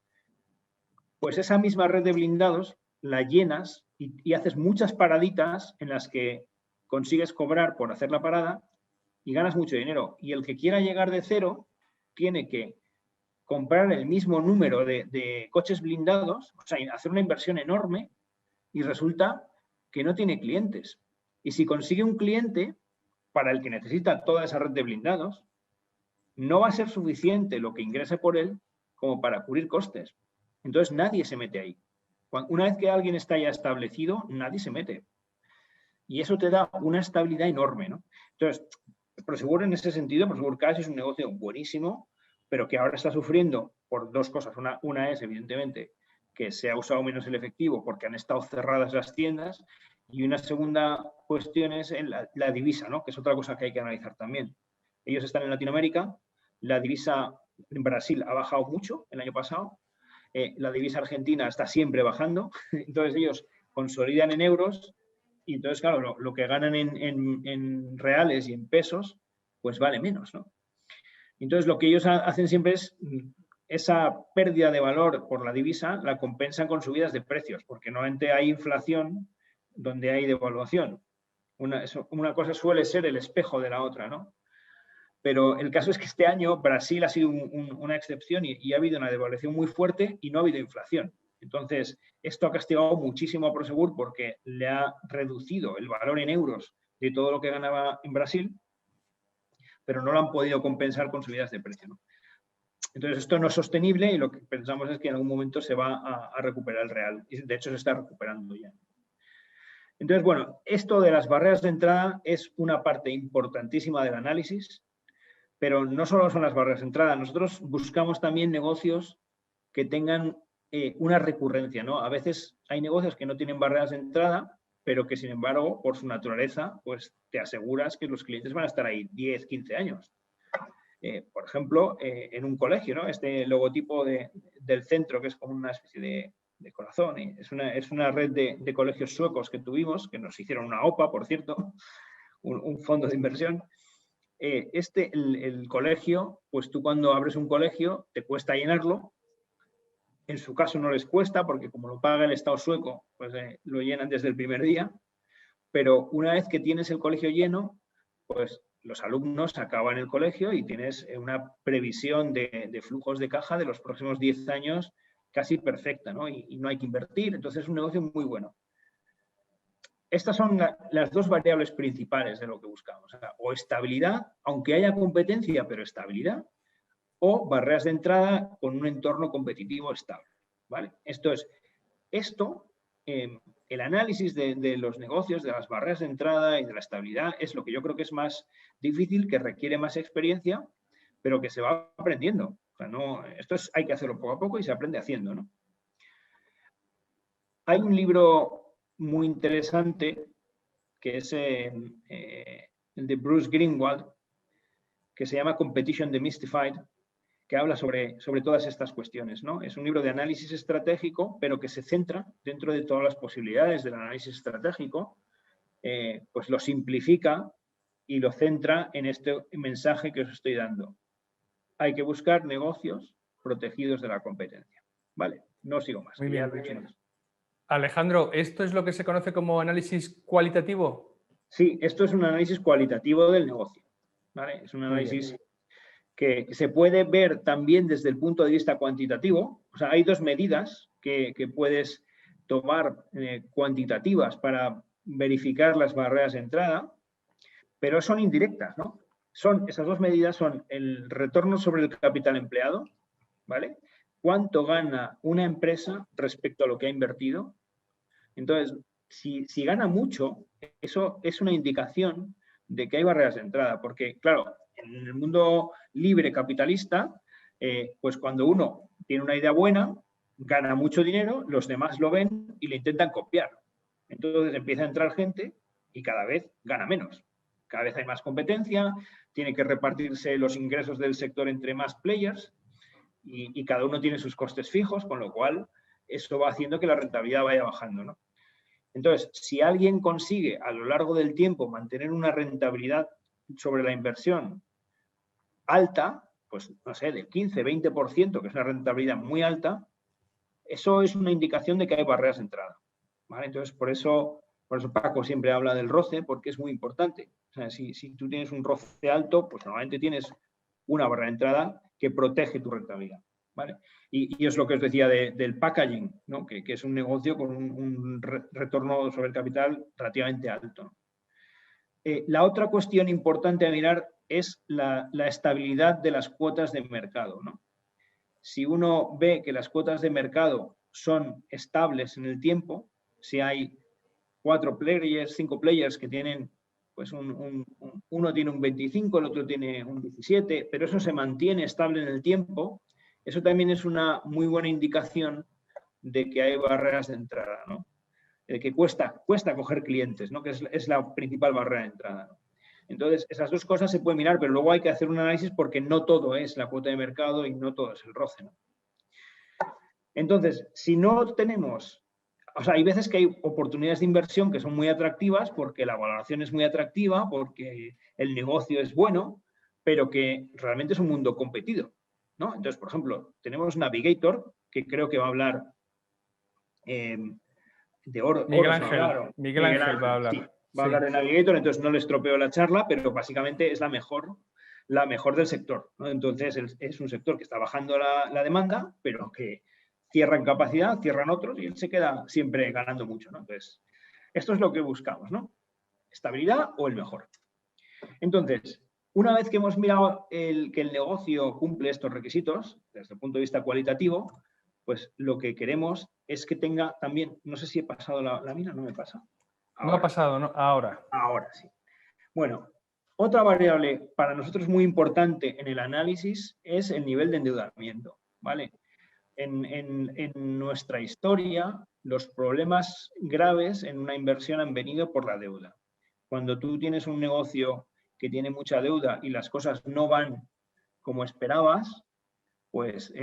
pues esa misma red de blindados la llenas y haces muchas paraditas en las que consigues cobrar por hacer la parada y ganas mucho dinero. Y el que quiera llegar de cero tiene que comprar el mismo número de coches blindados, o sea, hacer una inversión enorme y resulta que no tiene clientes. Y si consigue un cliente para el que necesita toda esa red de blindados, no va a ser suficiente lo que ingrese por él como para cubrir costes. Entonces nadie se mete ahí. Una vez que alguien está ya establecido, nadie se mete. Y eso te da una estabilidad enorme, ¿no? Entonces, Prosegur en ese sentido, Prosegur Cash es un negocio buenísimo, pero que ahora está sufriendo por dos cosas. Una es, evidentemente, que se ha usado menos el efectivo porque han estado cerradas las tiendas, y una segunda cuestión es la divisa, ¿no? Que es otra cosa que hay que analizar también. Ellos están en Latinoamérica, la divisa en Brasil ha bajado mucho el año pasado, la divisa argentina está siempre bajando, entonces ellos consolidan en euros y entonces, claro, lo que ganan en reales y en pesos, pues vale menos, ¿no? Entonces, lo que ellos hacen siempre es esa pérdida de valor por la divisa la compensan con subidas de precios, porque normalmente hay inflación donde hay devaluación. Una cosa suele ser el espejo de la otra, ¿no? Pero el caso es que este año Brasil ha sido una excepción y ha habido una devaluación muy fuerte y no ha habido inflación. Entonces, esto ha castigado muchísimo a Prosegur porque le ha reducido el valor en euros de todo lo que ganaba en Brasil, pero no lo han podido compensar con subidas de precio, ¿no? Entonces, esto no es sostenible y lo que pensamos es que en algún momento se va a recuperar el real. Y de hecho, se está recuperando ya. Entonces, bueno, esto de las barreras de entrada es una parte importantísima del análisis, pero no solo son las barreras de entrada. Nosotros buscamos también negocios que tengan una recurrencia, ¿no? A veces hay negocios que no tienen barreras de entrada, pero que, sin embargo, por su naturaleza, pues te aseguras que los clientes van a estar ahí 10, 15 años. Por ejemplo, en un colegio, ¿no? Este logotipo del centro, que es como una especie de corazón, es una red de colegios suecos que tuvimos, que nos hicieron una OPA, por cierto, un fondo de inversión. El colegio, pues tú cuando abres un colegio te cuesta llenarlo. En su caso no les cuesta porque como lo paga el Estado sueco, pues lo llenan desde el primer día. Pero una vez que tienes el colegio lleno, pues los alumnos acaban el colegio y tienes una previsión de flujos de caja de los próximos 10 años casi perfecta, ¿no? Y no hay que invertir, entonces es un negocio muy bueno. Estas son las dos variables principales de lo que buscamos. O estabilidad, aunque haya competencia, pero estabilidad, o barreras de entrada con un entorno competitivo estable, ¿vale? El análisis de los negocios, de las barreras de entrada y de la estabilidad es lo que yo creo que es más difícil, que requiere más experiencia, pero que se va aprendiendo. O sea, hay que hacerlo poco a poco y se aprende haciendo, ¿no? Hay un libro muy interesante que es el de Bruce Greenwald, que se llama Competition Demystified, que habla sobre todas estas cuestiones, ¿no? Es un libro de análisis estratégico, pero que se centra dentro de todas las posibilidades del análisis estratégico, pues lo simplifica y lo centra en este mensaje que os estoy dando. Hay que buscar negocios protegidos de la competencia. Vale, no sigo más. Muy bien, muy bien. Alejandro, ¿esto es lo que se conoce como análisis cualitativo? Sí, esto es un análisis cualitativo del negocio, ¿vale? Es un análisis que se puede ver también desde el punto de vista cuantitativo. O sea, hay dos medidas que puedes tomar cuantitativas para verificar las barreras de entrada, pero son indirectas, ¿no? Esas dos medidas son el retorno sobre el capital empleado, ¿vale? ¿Cuánto gana una empresa respecto a lo que ha invertido? Entonces, si gana mucho, eso es una indicación de que hay barreras de entrada, porque, claro, en el mundo libre capitalista, pues cuando uno tiene una idea buena, gana mucho dinero, los demás lo ven y le intentan copiar. Entonces empieza a entrar gente y cada vez gana menos. Cada vez hay más competencia, tiene que repartirse los ingresos del sector entre más players y cada uno tiene sus costes fijos, con lo cual eso va haciendo que la rentabilidad vaya bajando, ¿no? Entonces, si alguien consigue a lo largo del tiempo mantener una rentabilidad sobre la inversión alta, pues no sé, del 15, 20%, que es una rentabilidad muy alta, eso es una indicación de que hay barreras de entrada, ¿vale? Entonces, por eso Paco siempre habla del roce, porque es muy importante. O sea, si tú tienes un roce alto, pues normalmente tienes una barrera de entrada que protege tu rentabilidad, ¿vale? Y es lo que os decía del packaging, ¿no? Que es un negocio con un retorno sobre el capital relativamente alto. La otra cuestión importante a mirar es la estabilidad de las cuotas de mercado, ¿no? Si uno ve que las cuotas de mercado son estables en el tiempo, si hay 4 players, 5 players que tienen, pues uno tiene un 25, el otro tiene un 17, pero eso se mantiene estable en el tiempo, eso también es una muy buena indicación de que hay barreras de entrada, ¿no? De que cuesta coger clientes, ¿no? Que es la principal barrera de entrada, ¿no? Entonces, esas dos cosas se pueden mirar, pero luego hay que hacer un análisis porque no todo es la cuota de mercado y no todo es el roce, ¿no? Entonces, si no tenemos, o sea, hay veces que hay oportunidades de inversión que son muy atractivas porque la valoración es muy atractiva, porque el negocio es bueno, pero que realmente es un mundo competido, ¿no? Entonces, por ejemplo, tenemos Navigator, que creo que va a hablar de oro. Miguel Ángel, Miguel Ángel va a Sí, hablar. va a hablar de Navigator, entonces no le estropeo la charla, pero básicamente es la mejor del sector, ¿no? Entonces es un sector que está bajando la demanda, pero que cierran capacidad, cierran otros y él se queda siempre ganando mucho, ¿no? Entonces, esto es lo que buscamos, ¿no? Estabilidad o el mejor. Entonces, una vez que hemos mirado que el negocio cumple estos requisitos, desde el punto de vista cualitativo, pues lo que queremos es que tenga también, no sé si he pasado la mina, no me pasa. Ahora. No ha pasado, ¿no? Ahora. Ahora sí. Bueno, otra variable para nosotros muy importante en el análisis es el nivel de endeudamiento, ¿vale? En nuestra historia, los problemas graves en una inversión han venido por la deuda. Cuando tú tienes un negocio que tiene mucha deuda y las cosas no van como esperabas, pues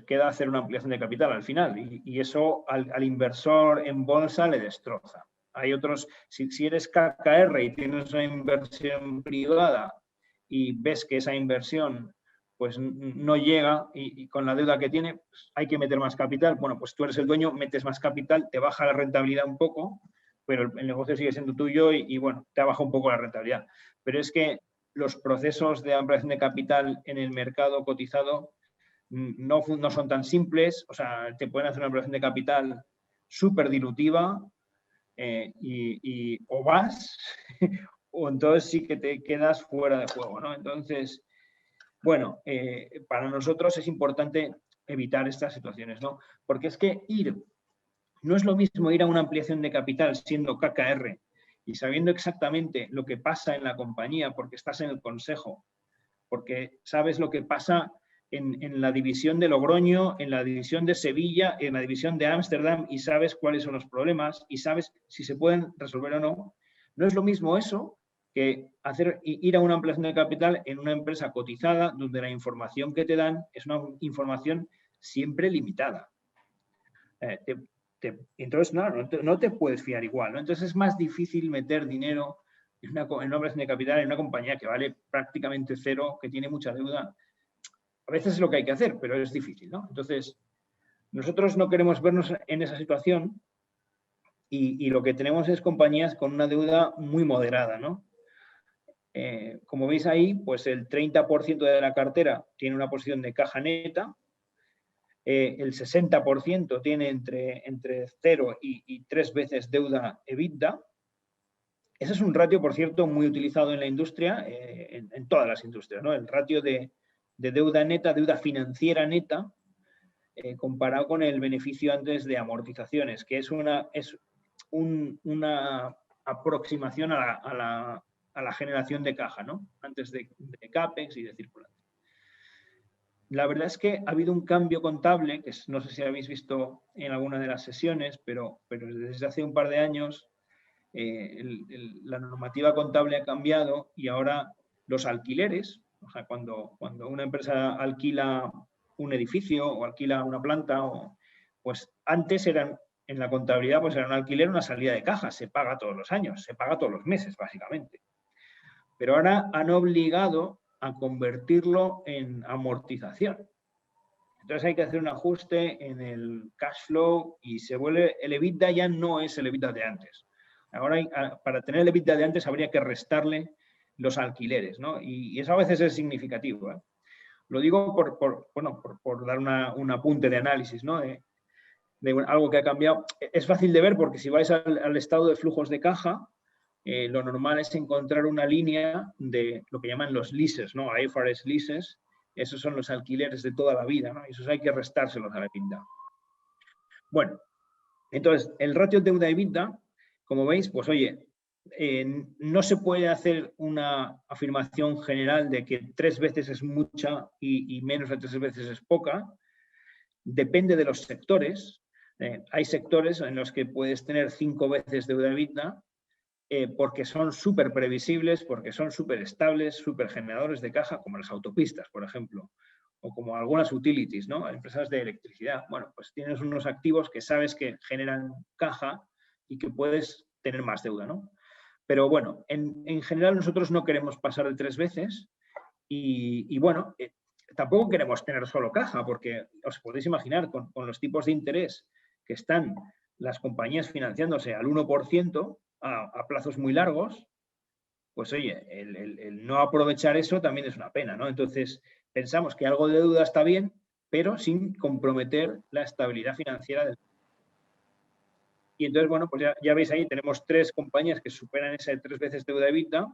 queda hacer una ampliación de capital al final y eso al inversor en bolsa le destroza. Hay otros, si eres KKR y tienes una inversión privada y ves que esa inversión pues no llega y con la deuda que tiene pues, hay que meter más capital, bueno, pues tú eres el dueño, metes más capital, te baja la rentabilidad un poco, pero el negocio sigue siendo tuyo y bueno, te baja un poco la rentabilidad. Pero es que los procesos de ampliación de capital en el mercado cotizado no son tan simples, o sea, te pueden hacer una ampliación de capital súper dilutiva o vas o entonces sí que te quedas fuera de juego, ¿no? Entonces, bueno, para nosotros es importante evitar estas situaciones, ¿no? Porque es que no es lo mismo ir a una ampliación de capital siendo KKR y sabiendo exactamente lo que pasa en la compañía porque estás en el consejo, porque sabes lo que pasa en la división de Logroño, en la división de Sevilla, en la división de Ámsterdam y sabes cuáles son los problemas y sabes si se pueden resolver o no. No es lo mismo eso que ir a una ampliación de capital en una empresa cotizada donde la información que te dan es una información siempre limitada. Entonces, no te puedes fiar igual, ¿no? Entonces es más difícil meter dinero en una ampliación de capital en una compañía que vale prácticamente cero, que tiene mucha deuda. A veces es lo que hay que hacer, pero es difícil, ¿no? Entonces, nosotros no queremos vernos en esa situación y lo que tenemos es compañías con una deuda muy moderada, ¿no? Como veis ahí, pues el 30% de la cartera tiene una posición de caja neta, el 60% tiene entre 0 y 3 veces deuda EBITDA. Ese es un ratio, por cierto, muy utilizado en la industria, en todas las industrias, ¿no? El ratio de deuda neta, deuda financiera neta, comparado con el beneficio antes de amortizaciones, que es una aproximación a la generación de caja, ¿no? Antes de CAPEX y de circulante. La verdad es que ha habido un cambio contable, que no sé si habéis visto en alguna de las sesiones, pero desde hace un par de años la normativa contable ha cambiado y ahora los alquileres, o sea, cuando una empresa alquila un edificio o alquila una planta, pues antes eran, en la contabilidad, pues era un alquiler, una salida de caja, se paga todos los años, se paga todos los meses, básicamente. Pero ahora han obligado a convertirlo en amortización. Entonces hay que hacer un ajuste en el cash flow y se vuelve, el EBITDA ya no es el EBITDA de antes. Ahora, para tener el EBITDA de antes, habría que restarle los alquileres, ¿no? Y eso a veces es significativo, ¿eh? Lo digo por dar un apunte de análisis, ¿no? De algo que ha cambiado. Es fácil de ver porque si vais al estado de flujos de caja, lo normal es encontrar una línea de lo que llaman los leases, ¿no? IFRS leases. Esos son los alquileres de toda la vida, ¿no? Y esos hay que restárselos a la EBITDA. Bueno, entonces, el ratio deuda-EBITDA, como veis, pues oye, no se puede hacer una afirmación general de que 3 veces es mucha y menos de 3 veces es poca. Depende de los sectores. Hay sectores en los que puedes tener 5 veces deuda-EBITDA porque son súper previsibles, porque son súper estables, súper generadores de caja, como las autopistas, por ejemplo, o como algunas utilities, ¿no? Empresas de electricidad. Bueno, pues tienes unos activos que sabes que generan caja y que puedes tener más deuda, ¿no? Pero bueno, en general nosotros no queremos pasar de 3 veces y bueno, tampoco queremos tener solo caja, porque os podéis imaginar con los tipos de interés que están las compañías financiándose al 1% a plazos muy largos, pues oye, el no aprovechar eso también es una pena, ¿no? Entonces, pensamos que algo de deuda está bien, pero sin comprometer la estabilidad financiera del. Y entonces, bueno, pues ya veis ahí, tenemos 3 compañías que superan esa 3 veces deuda EBITDA,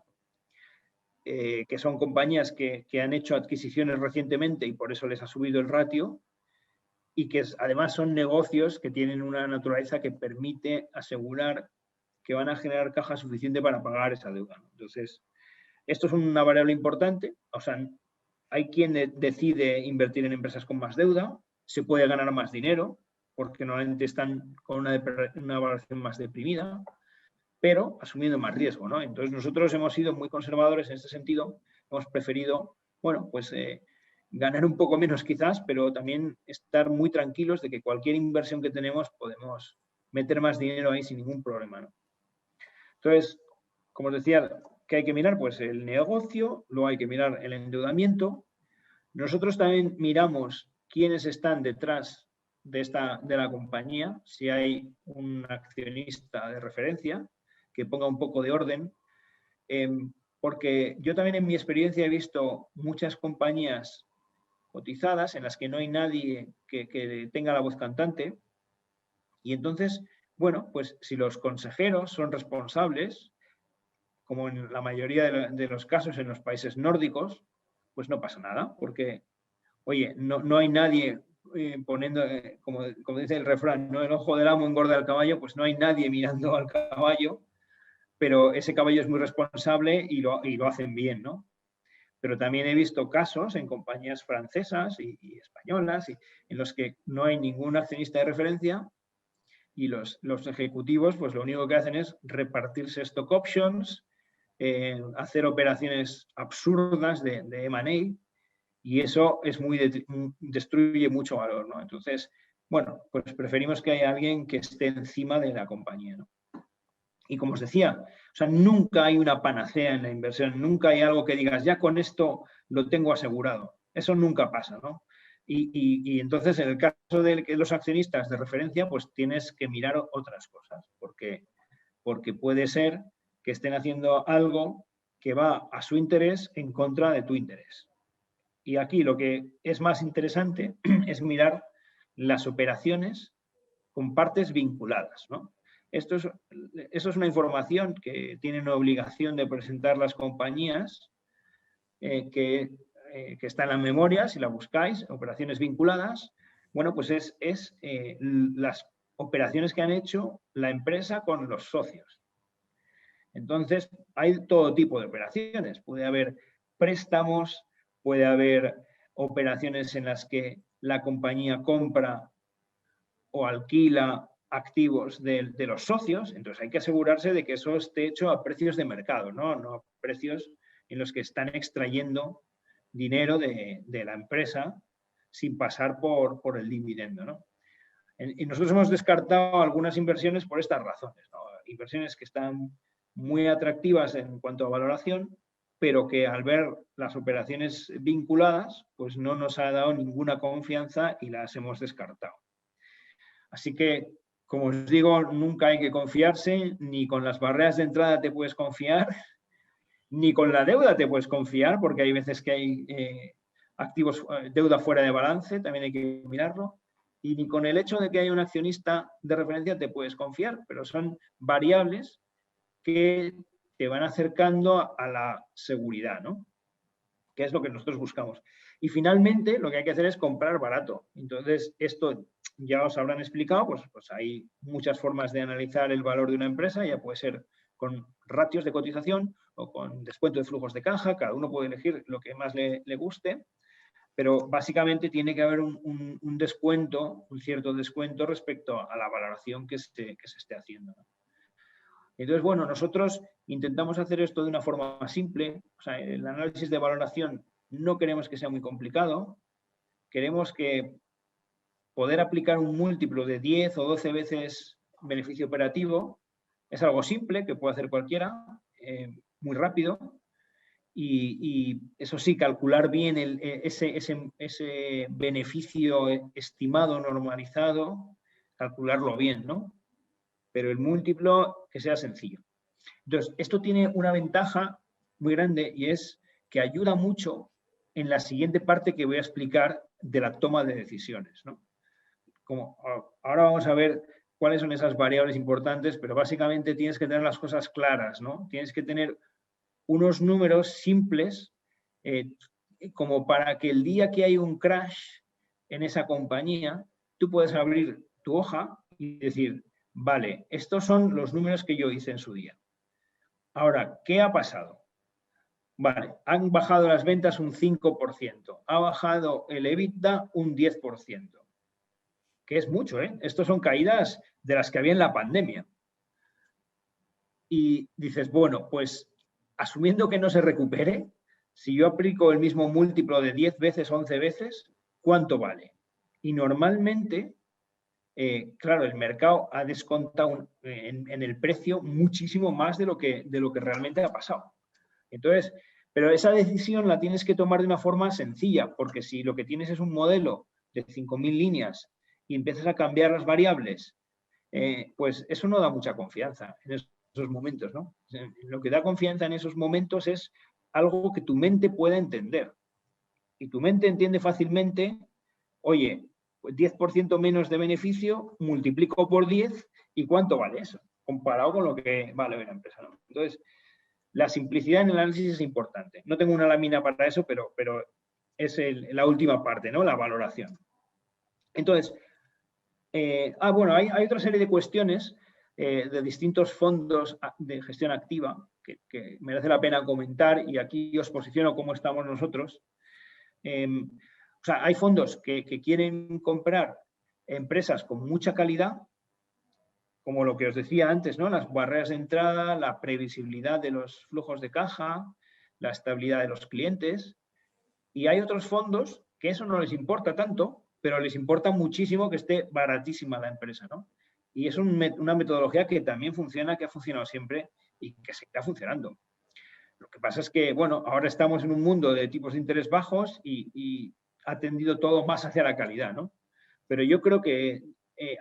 que son compañías que han hecho adquisiciones recientemente y por eso les ha subido el ratio, y que además son negocios que tienen una naturaleza que permite asegurar que van a generar caja suficiente para pagar esa deuda, ¿no? Entonces, esto es una variable importante. O sea, hay quien decide invertir en empresas con más deuda, se puede ganar más dinero, porque normalmente están con una valoración más deprimida, pero asumiendo más riesgo, ¿no? Entonces, nosotros hemos sido muy conservadores en este sentido, hemos preferido, bueno, pues ganar un poco menos quizás, pero también estar muy tranquilos de que cualquier inversión que tenemos podemos meter más dinero ahí sin ningún problema, ¿no? Entonces, como os decía, ¿qué hay que mirar? Pues el negocio, luego hay que mirar el endeudamiento. Nosotros también miramos quiénes están detrás de la compañía, si hay un accionista de referencia que ponga un poco de orden, porque yo también en mi experiencia he visto muchas compañías cotizadas en las que no hay nadie que tenga la voz cantante, y entonces, bueno, pues si los consejeros son responsables, como en la mayoría de los casos en los países nórdicos, pues no pasa nada, porque, oye, no hay nadie poniendo, como dice el refrán, ¿no? El ojo del amo engorda al caballo, pues no hay nadie mirando al caballo, pero ese caballo es muy responsable y lo hacen bien, ¿no? Pero también he visto casos en compañías francesas y españolas en los que no hay ningún accionista de referencia y los ejecutivos pues lo único que hacen es repartirse stock options, hacer operaciones absurdas de M&A, y eso es destruye mucho valor, ¿no? Entonces, bueno, pues preferimos que haya alguien que esté encima de la compañía, ¿no? Y como os decía, o sea, nunca hay una panacea en la inversión, nunca hay algo que digas, ya con esto lo tengo asegurado. Eso nunca pasa, ¿no? Y entonces, en el caso de los accionistas de referencia, pues tienes que mirar otras cosas, porque puede ser que estén haciendo algo que va a su interés en contra de tu interés. Y aquí lo que es más interesante es mirar las operaciones con partes vinculadas, ¿no? Eso es una información que tienen obligación de presentar las compañías, que está en la memoria, si la buscáis, operaciones vinculadas. Bueno, pues es las operaciones que han hecho la empresa con los socios. Entonces, hay todo tipo de operaciones. Puede haber préstamos, puede haber operaciones en las que la compañía compra o alquila activos de los socios. Entonces, hay que asegurarse de que eso esté hecho a precios de mercado, no a precios en los que están extrayendo dinero de la empresa sin pasar por el dividendo, ¿no? Y nosotros hemos descartado algunas inversiones por estas razones, ¿no? Inversiones que están muy atractivas en cuanto a valoración, pero que al ver las operaciones vinculadas, pues no nos ha dado ninguna confianza y las hemos descartado. Así que, como os digo, nunca hay que confiarse, ni con las barreras de entrada te puedes confiar, ni con la deuda te puedes confiar, porque hay veces que hay activos, deuda fuera de balance, también hay que mirarlo. Y ni con el hecho de que haya un accionista de referencia te puedes confiar, pero son variables que te van acercando a la seguridad, ¿no? Que es lo que nosotros buscamos. Y finalmente lo que hay que hacer es comprar barato. Entonces, esto ya os habrán explicado, pues hay muchas formas de analizar el valor de una empresa, ya puede ser con ratios de cotización o con descuento de flujos de caja, cada uno puede elegir lo que más le guste, pero básicamente tiene que haber un descuento, un cierto descuento respecto a la valoración que se esté haciendo. Entonces, bueno, nosotros intentamos hacer esto de una forma simple. O sea, el análisis de valoración no queremos que sea muy complicado. Queremos que poder aplicar un múltiplo de 10 o 12 veces beneficio operativo es algo simple que puede hacer cualquiera, muy rápido. Y eso sí, calcular bien ese beneficio estimado, normalizado, calcularlo bien, ¿no? Pero el múltiplo que sea sencillo. Entonces, esto tiene una ventaja muy grande y es que ayuda mucho en la siguiente parte que voy a explicar de la toma de decisiones, ¿no? Ahora vamos a ver cuáles son esas variables importantes, pero básicamente tienes que tener las cosas claras, ¿no? Tienes que tener unos números simples como para que el día que hay un crash en esa compañía, tú puedes abrir tu hoja y decir, vale, estos son los números que yo hice en su día. Ahora, ¿qué ha pasado? Vale, han bajado las ventas un 5%, ha bajado el EBITDA un 10%, que es mucho, ¿eh? Estos son caídas de las que había en la pandemia. Y dices, bueno, pues asumiendo que no se recupere, si yo aplico el mismo múltiplo de 10 veces, 11 veces, ¿cuánto vale? Y normalmente, claro, el mercado ha descontado en el precio muchísimo más de lo que realmente ha pasado. Entonces, pero esa decisión la tienes que tomar de una forma sencilla, porque si lo que tienes es un modelo de 5.000 líneas y empiezas a cambiar las variables, pues eso no da mucha confianza en esos momentos, ¿no? Lo que da confianza en esos momentos es algo que tu mente pueda entender. Y tu mente entiende fácilmente, oye, pues 10% menos de beneficio, multiplico por 10 y ¿cuánto vale eso? Comparado con lo que vale la empresa, ¿no? Entonces, la simplicidad en el análisis es importante. No tengo una lámina para eso, pero es la última parte, ¿no? La valoración. Entonces, bueno, hay otra serie de cuestiones de distintos fondos de gestión activa que merece la pena comentar y aquí os posiciono cómo estamos nosotros. O sea, hay fondos que quieren comprar empresas con mucha calidad, como lo que os decía antes, ¿no? Las barreras de entrada, la previsibilidad de los flujos de caja, la estabilidad de los clientes. Y hay otros fondos que eso no les importa tanto, pero les importa muchísimo que esté baratísima la empresa, ¿no? Y es una metodología que también funciona, que ha funcionado siempre y que seguirá funcionando. Lo que pasa es que, bueno, ahora estamos en un mundo de tipos de interés bajos y ha tendido todo más hacia la calidad, ¿no? Pero yo creo que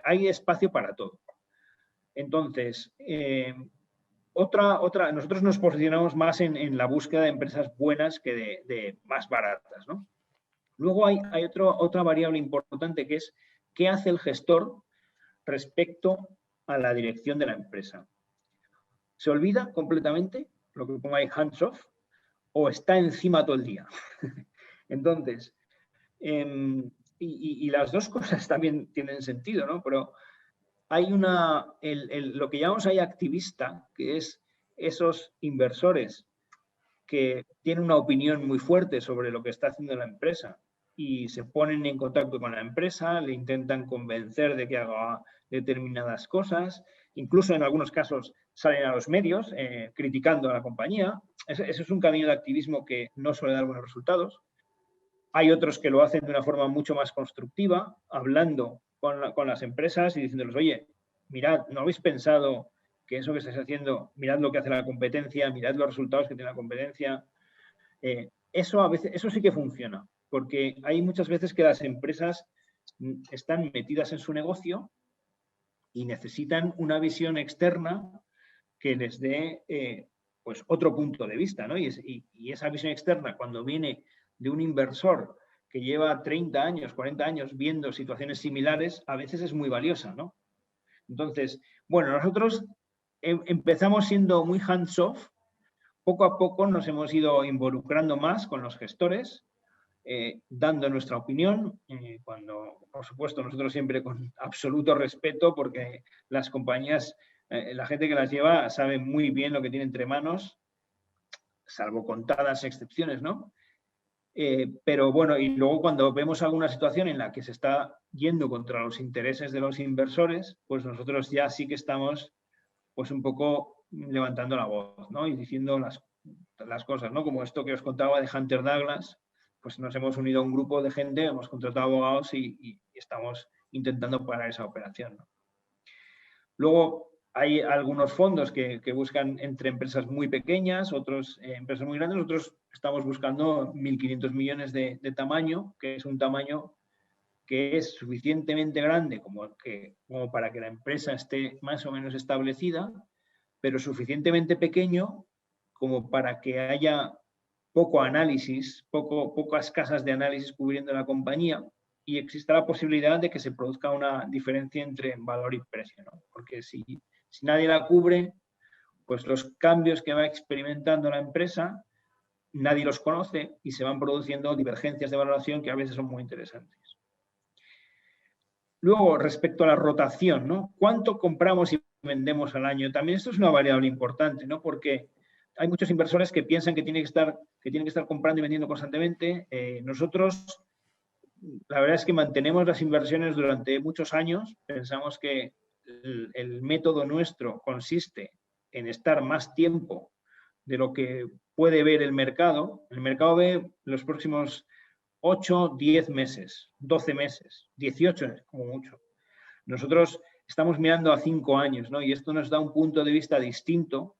hay espacio para todo. Entonces, nosotros nos posicionamos más en la búsqueda de empresas buenas que de más baratas, ¿no? Luego hay otra variable importante que es qué hace el gestor respecto a la dirección de la empresa. ¿Se olvida completamente lo que pongo ahí, hands off, o está encima todo el día? Entonces, y las dos cosas también tienen sentido, ¿no? Pero hay lo que llamamos ahí activista, que es esos inversores que tienen una opinión muy fuerte sobre lo que está haciendo la empresa y se ponen en contacto con la empresa, le intentan convencer de que haga determinadas cosas, incluso en algunos casos salen a los medios criticando a la compañía. Ese es un camino de activismo que no suele dar buenos resultados. Hay otros que lo hacen de una forma mucho más constructiva, hablando con las empresas y diciéndoles, oye, mirad, ¿no habéis pensado que eso que estáis haciendo, mirad lo que hace la competencia, mirad los resultados que tiene la competencia? Eso sí que funciona, porque hay muchas veces que las empresas están metidas en su negocio y necesitan una visión externa que les dé pues otro punto de vista, ¿no? Y esa visión externa, cuando viene de un inversor que lleva 30 años, 40 años viendo situaciones similares, a veces es muy valiosa, ¿no? Entonces, bueno, nosotros empezamos siendo muy hands-off, poco a poco nos hemos ido involucrando más con los gestores, dando nuestra opinión, cuando, por supuesto, nosotros siempre con absoluto respeto, porque las compañías, la gente que las lleva sabe muy bien lo que tiene entre manos, salvo contadas excepciones, ¿no? Pero bueno, y luego cuando vemos alguna situación en la que se está yendo contra los intereses de los inversores, pues nosotros ya sí que estamos pues un poco levantando la voz, ¿no? Y diciendo las cosas, ¿no? Como esto que os contaba de Hunter Douglas, pues nos hemos unido a un grupo de gente, hemos contratado abogados y estamos intentando parar esa operación, ¿no? Luego hay algunos fondos que buscan entre empresas muy pequeñas, otros empresas muy grandes, nosotros estamos buscando 1.500 millones de tamaño, que es un tamaño que es suficientemente grande como para que la empresa esté más o menos establecida, pero suficientemente pequeño como para que haya poco análisis, pocas casas de análisis cubriendo la compañía y exista la posibilidad de que se produzca una diferencia entre valor y precio, ¿no? Porque si nadie la cubre, pues los cambios que va experimentando la empresa, nadie los conoce y se van produciendo divergencias de valoración que a veces son muy interesantes. Luego, respecto a la rotación, ¿no? ¿Cuánto compramos y vendemos al año? También esto es una variable importante, ¿no? Porque hay muchos inversores que piensan que tienen que estar comprando y vendiendo constantemente. Nosotros, la verdad es que mantenemos las inversiones durante muchos años. Pensamos que el método nuestro consiste en estar más tiempo de lo que puede ver el mercado. El mercado ve los próximos 8, 10 meses, 12 meses, 18 como mucho. Nosotros estamos mirando a 5 años, ¿no? Y esto nos da un punto de vista distinto,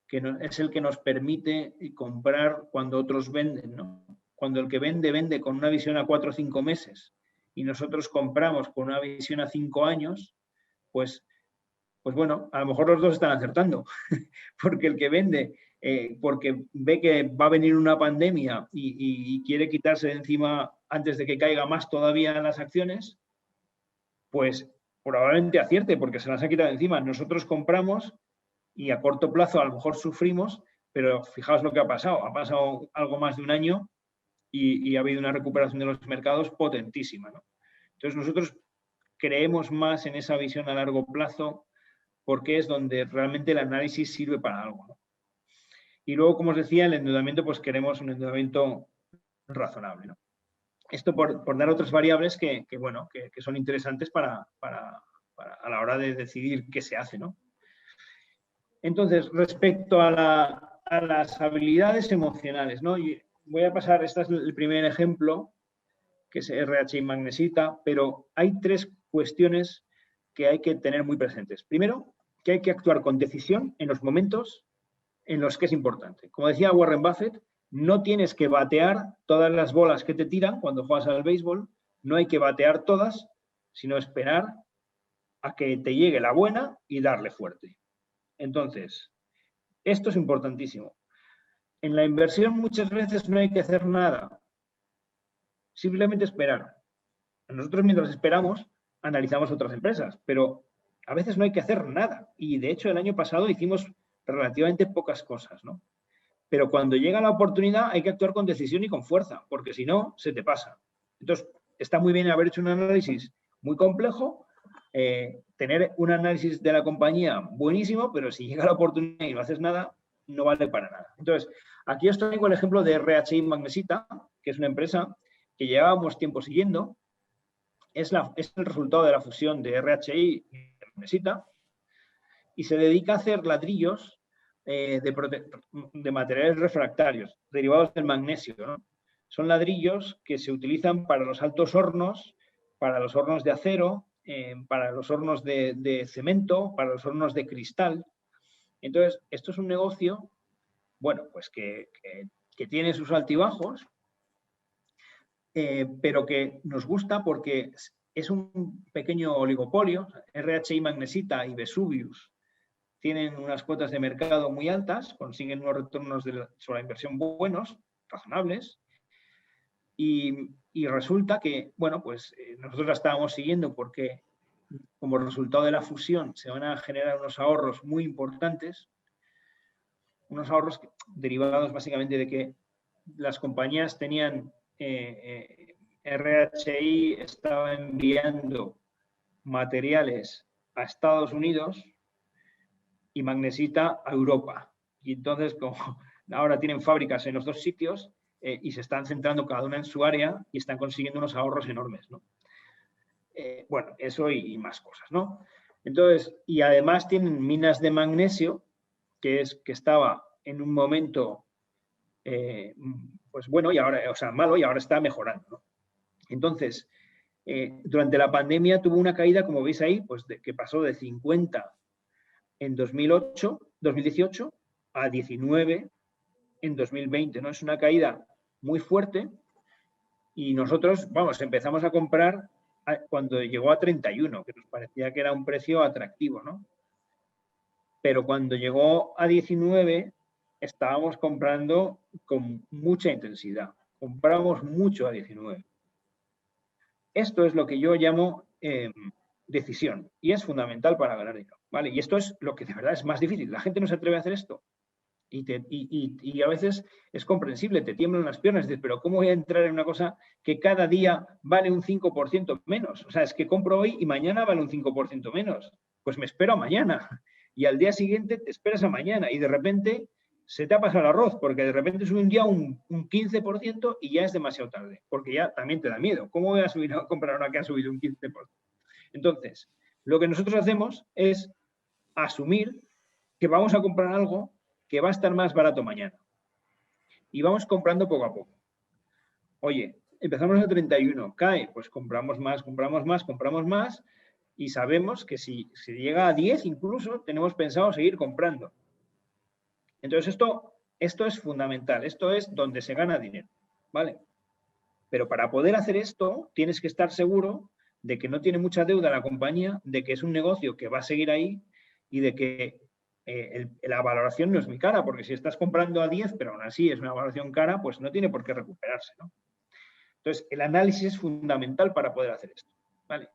que es el que nos permite comprar cuando otros venden, ¿no? Cuando el que vende, vende con una visión a 4 o 5 meses y nosotros compramos con una visión a 5 años, pues bueno, a lo mejor los dos están acertando, porque el que vende porque ve que va a venir una pandemia y quiere quitarse de encima antes de que caiga más todavía en las acciones, pues probablemente acierte porque se las ha quitado de encima. Nosotros compramos y a corto plazo a lo mejor sufrimos, pero fijaos lo que ha pasado. Ha pasado algo más de un año y ha habido una recuperación de los mercados potentísima, ¿no? Entonces nosotros creemos más en esa visión a largo plazo porque es donde realmente el análisis sirve para algo, ¿no? Y luego, como os decía, el endeudamiento, pues queremos un endeudamiento razonable, ¿no? Esto por dar otras variables que son interesantes para a la hora de decidir qué se hace, ¿no? Entonces, respecto a las habilidades emocionales, ¿no? Y voy a pasar, este es el primer ejemplo, que es RH y Magnesita, pero hay 3 cuestiones que hay que tener muy presentes. Primero, que hay que actuar con decisión en los momentos en los que es importante. Como decía Warren Buffett, No tienes que batear todas las bolas que te tiran cuando juegas al béisbol, no hay que batear todas, sino esperar a que te llegue la buena y darle fuerte. Entonces, esto es importantísimo. En la inversión muchas veces no hay que hacer nada, simplemente esperar. Nosotros mientras esperamos analizamos otras empresas, pero a veces no hay que hacer nada. Y de hecho el año pasado hicimos relativamente pocas cosas, ¿no? Pero cuando llega la oportunidad hay que actuar con decisión y con fuerza, porque si no, se te pasa. Entonces, está muy bien haber hecho un análisis muy complejo, tener un análisis de la compañía buenísimo, pero si llega la oportunidad y no haces nada, no vale para nada. Entonces, aquí os traigo el ejemplo de RHI Magnesita, que es una empresa que llevábamos tiempo siguiendo. Es el resultado de la fusión de RHI y Magnesita y se dedica a hacer ladrillos de materiales refractarios, derivados del magnesio, ¿no? Son ladrillos que se utilizan para los altos hornos, para los hornos de acero, para los hornos de cemento, para los hornos de cristal. Entonces, esto es un negocio, bueno, pues que tiene sus altibajos, pero que nos gusta porque es un pequeño oligopolio. RHI Magnesita y Vesuvius tienen unas cuotas de mercado muy altas, consiguen unos retornos sobre la inversión buenos, razonables, y resulta que, bueno, pues nosotros la estábamos siguiendo porque como resultado de la fusión se van a generar unos ahorros muy importantes, unos ahorros derivados básicamente de que las compañías tenían, RHI estaba enviando materiales a Estados Unidos y Magnesita a Europa. Y entonces, como ahora tienen fábricas en los dos sitios y se están centrando cada una en su área y están consiguiendo unos ahorros enormes, ¿no? Bueno, eso y más cosas, ¿no? Entonces, y además tienen minas de magnesio, que estaba en un momento, pues bueno, y ahora, o sea, malo, y ahora está mejorando, ¿no? Entonces, durante la pandemia tuvo una caída, como veis ahí, pues que pasó de 50 en 2018 a 19 en 2020, ¿no? Es una caída muy fuerte y nosotros, vamos, empezamos a comprar cuando llegó a 31, que nos parecía que era un precio atractivo, ¿no? Pero cuando llegó a 19, estábamos comprando con mucha intensidad. Compramos mucho a 19. Esto es lo que yo llamo decisión y es fundamental para ganar dinero, ¿vale? Y esto es lo que de verdad es más difícil. La gente no se atreve a hacer esto. Y a veces es comprensible, te tiemblan las piernas, dices, pero ¿cómo voy a entrar en una cosa que cada día vale un 5% menos? O sea, es que compro hoy y mañana vale un 5% menos. Pues me espero a mañana. Y al día siguiente te esperas a mañana y de repente se te ha pasado el arroz, porque de repente sube un día un 15% y ya es demasiado tarde, porque ya también te da miedo. ¿Cómo voy a subir a comprar una que ha subido un 15%? Entonces, lo que nosotros hacemos es asumir que vamos a comprar algo que va a estar más barato mañana. Y vamos comprando poco a poco. Oye, empezamos a 31, cae, pues compramos más, y sabemos que si llega a 10 incluso, tenemos pensado seguir comprando. Entonces esto es fundamental, esto es donde se gana dinero, ¿vale? Pero para poder hacer esto, tienes que estar seguro de que no tiene mucha deuda la compañía, de que es un negocio que va a seguir ahí y de que la valoración no es muy cara, porque si estás comprando a 10, pero aún así es una valoración cara, pues no tiene por qué recuperarse, ¿no? Entonces, el análisis es fundamental para poder hacer esto, ¿vale?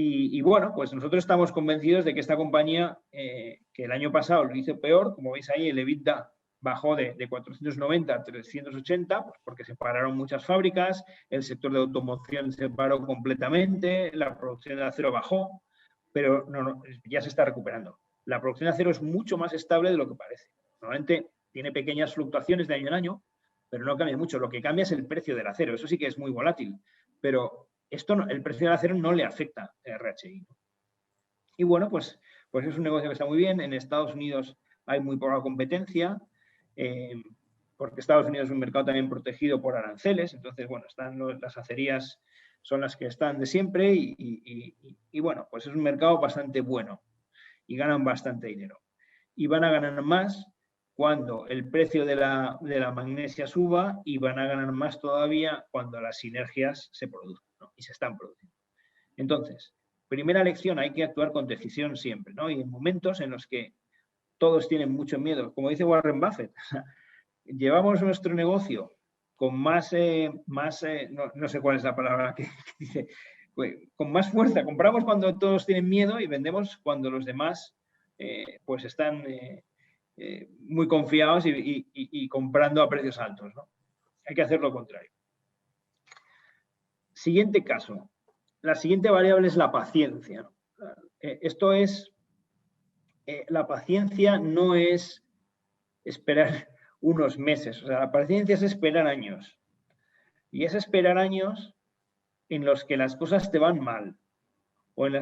Y bueno, pues nosotros estamos convencidos de que esta compañía, que el año pasado lo hizo peor, como veis ahí, el EBITDA bajó de 490 a 380, pues porque se pararon muchas fábricas, el sector de automoción se paró completamente, la producción de acero bajó, pero ya se está recuperando. La producción de acero es mucho más estable de lo que parece. Normalmente tiene pequeñas fluctuaciones de año en año, pero no cambia mucho. Lo que cambia es el precio del acero. Eso sí que es muy volátil, pero el precio del acero no le afecta a RHI. Y bueno, pues es un negocio que está muy bien. En Estados Unidos hay muy poca competencia, porque Estados Unidos es un mercado también protegido por aranceles. Entonces, bueno, las acerías son las que están de siempre y bueno, pues es un mercado bastante bueno y ganan bastante dinero. Y van a ganar más cuando el precio de la magnesia suba y van a ganar más todavía cuando las sinergias se produzcan, ¿no? Y se están produciendo. Entonces, primera lección, hay que actuar con decisión siempre, ¿no? Y en momentos en los que todos tienen mucho miedo, como dice Warren Buffett, llevamos nuestro negocio con no sé cuál es la palabra que dice, con más fuerza, compramos cuando todos tienen miedo y vendemos cuando los demás pues están muy confiados y comprando a precios altos, ¿no? Hay que hacer lo contrario. Siguiente caso. La siguiente variable es la paciencia. Esto es, la paciencia no es esperar unos meses, o sea, la paciencia es esperar años. Y es esperar años en los que las cosas te van mal o en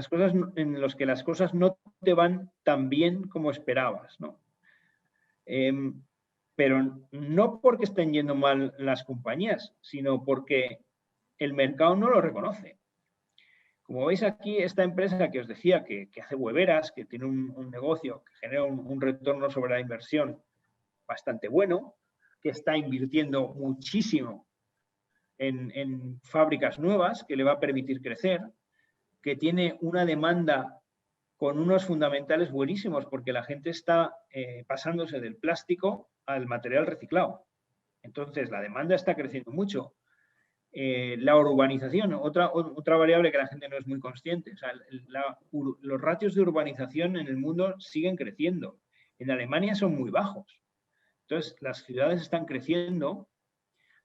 los que las cosas no te van tan bien como esperabas, ¿no? Pero no porque estén yendo mal las compañías, sino porque el mercado no lo reconoce. Como veis aquí, esta empresa que os decía que hace hueveras, que tiene un negocio que genera un retorno sobre la inversión bastante bueno, que está invirtiendo muchísimo en fábricas nuevas, que le va a permitir crecer, que tiene una demanda con unos fundamentales buenísimos, porque la gente está pasándose del plástico al material reciclado. Entonces, la demanda está creciendo mucho. La urbanización, otra variable que la gente no es muy consciente. O sea, los ratios de urbanización en el mundo siguen creciendo. En Alemania son muy bajos. Entonces, las ciudades están creciendo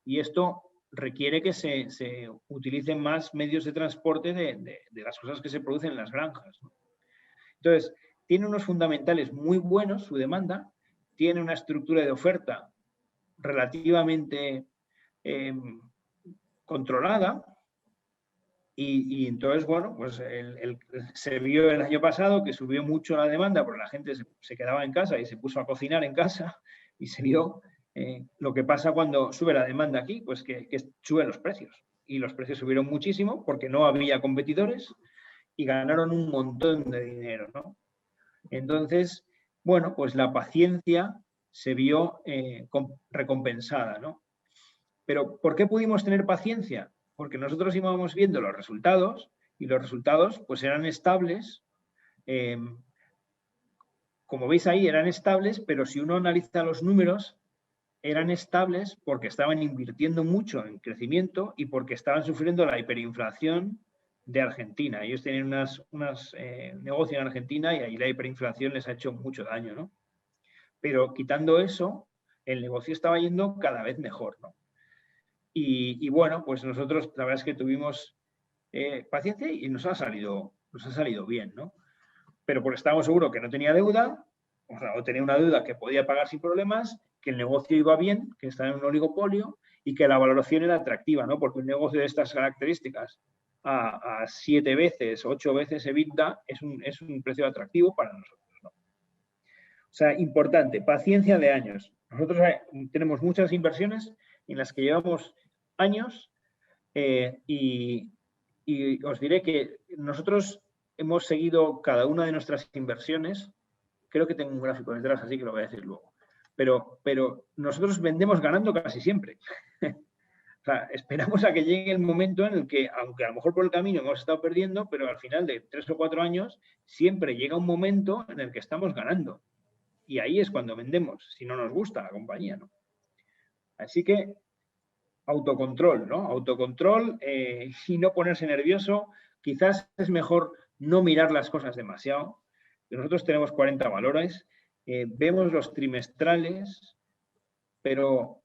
y esto requiere que se utilicen más medios de transporte de las cosas que se producen en las granjas, ¿no? Entonces, tiene unos fundamentales muy buenos, su demanda, tiene una estructura de oferta relativamente controlada y entonces, bueno, pues se vio el año pasado que subió mucho la demanda porque la gente se quedaba en casa y se puso a cocinar en casa y se vio lo que pasa cuando sube la demanda aquí, pues que suben los precios. Y los precios subieron muchísimo porque no había competidores y ganaron un montón de dinero, ¿no? Entonces, bueno, pues la paciencia se vio recompensada, ¿no? Pero ¿por qué pudimos tener paciencia? Porque nosotros íbamos viendo los resultados y los resultados pues eran estables. Como veis ahí, eran estables, pero si uno analiza los números, eran estables porque estaban invirtiendo mucho en crecimiento y porque estaban sufriendo la hiperinflación de Argentina. Ellos tienen unos negocios en Argentina y ahí la hiperinflación les ha hecho mucho daño, ¿no? Pero quitando eso, el negocio estaba yendo cada vez mejor, ¿no? Y bueno, pues nosotros la verdad es que tuvimos paciencia y nos ha salido bien, ¿no? Pero porque estábamos seguros que no tenía deuda, o tenía una deuda que podía pagar sin problemas, que el negocio iba bien, que estaba en un oligopolio y que la valoración era atractiva, ¿no? Porque un negocio de estas características a 7 veces, 8 veces EBITDA es un precio atractivo para nosotros, ¿no? O sea, importante, paciencia de años. Nosotros tenemos muchas inversiones en las que llevamos años y os diré que nosotros hemos seguido cada una de nuestras inversiones. Creo que tengo un gráfico detrás, así que lo voy a decir luego. Pero nosotros vendemos ganando casi siempre. O sea, esperamos a que llegue el momento en el que, aunque a lo mejor por el camino hemos estado perdiendo, pero al final de 3 o 4 años, siempre llega un momento en el que estamos ganando. Y ahí es cuando vendemos, si no nos gusta la compañía, ¿no? Así que autocontrol, ¿no? Autocontrol y no ponerse nervioso. Quizás es mejor no mirar las cosas demasiado. Nosotros tenemos 40 valores, vemos los trimestrales, pero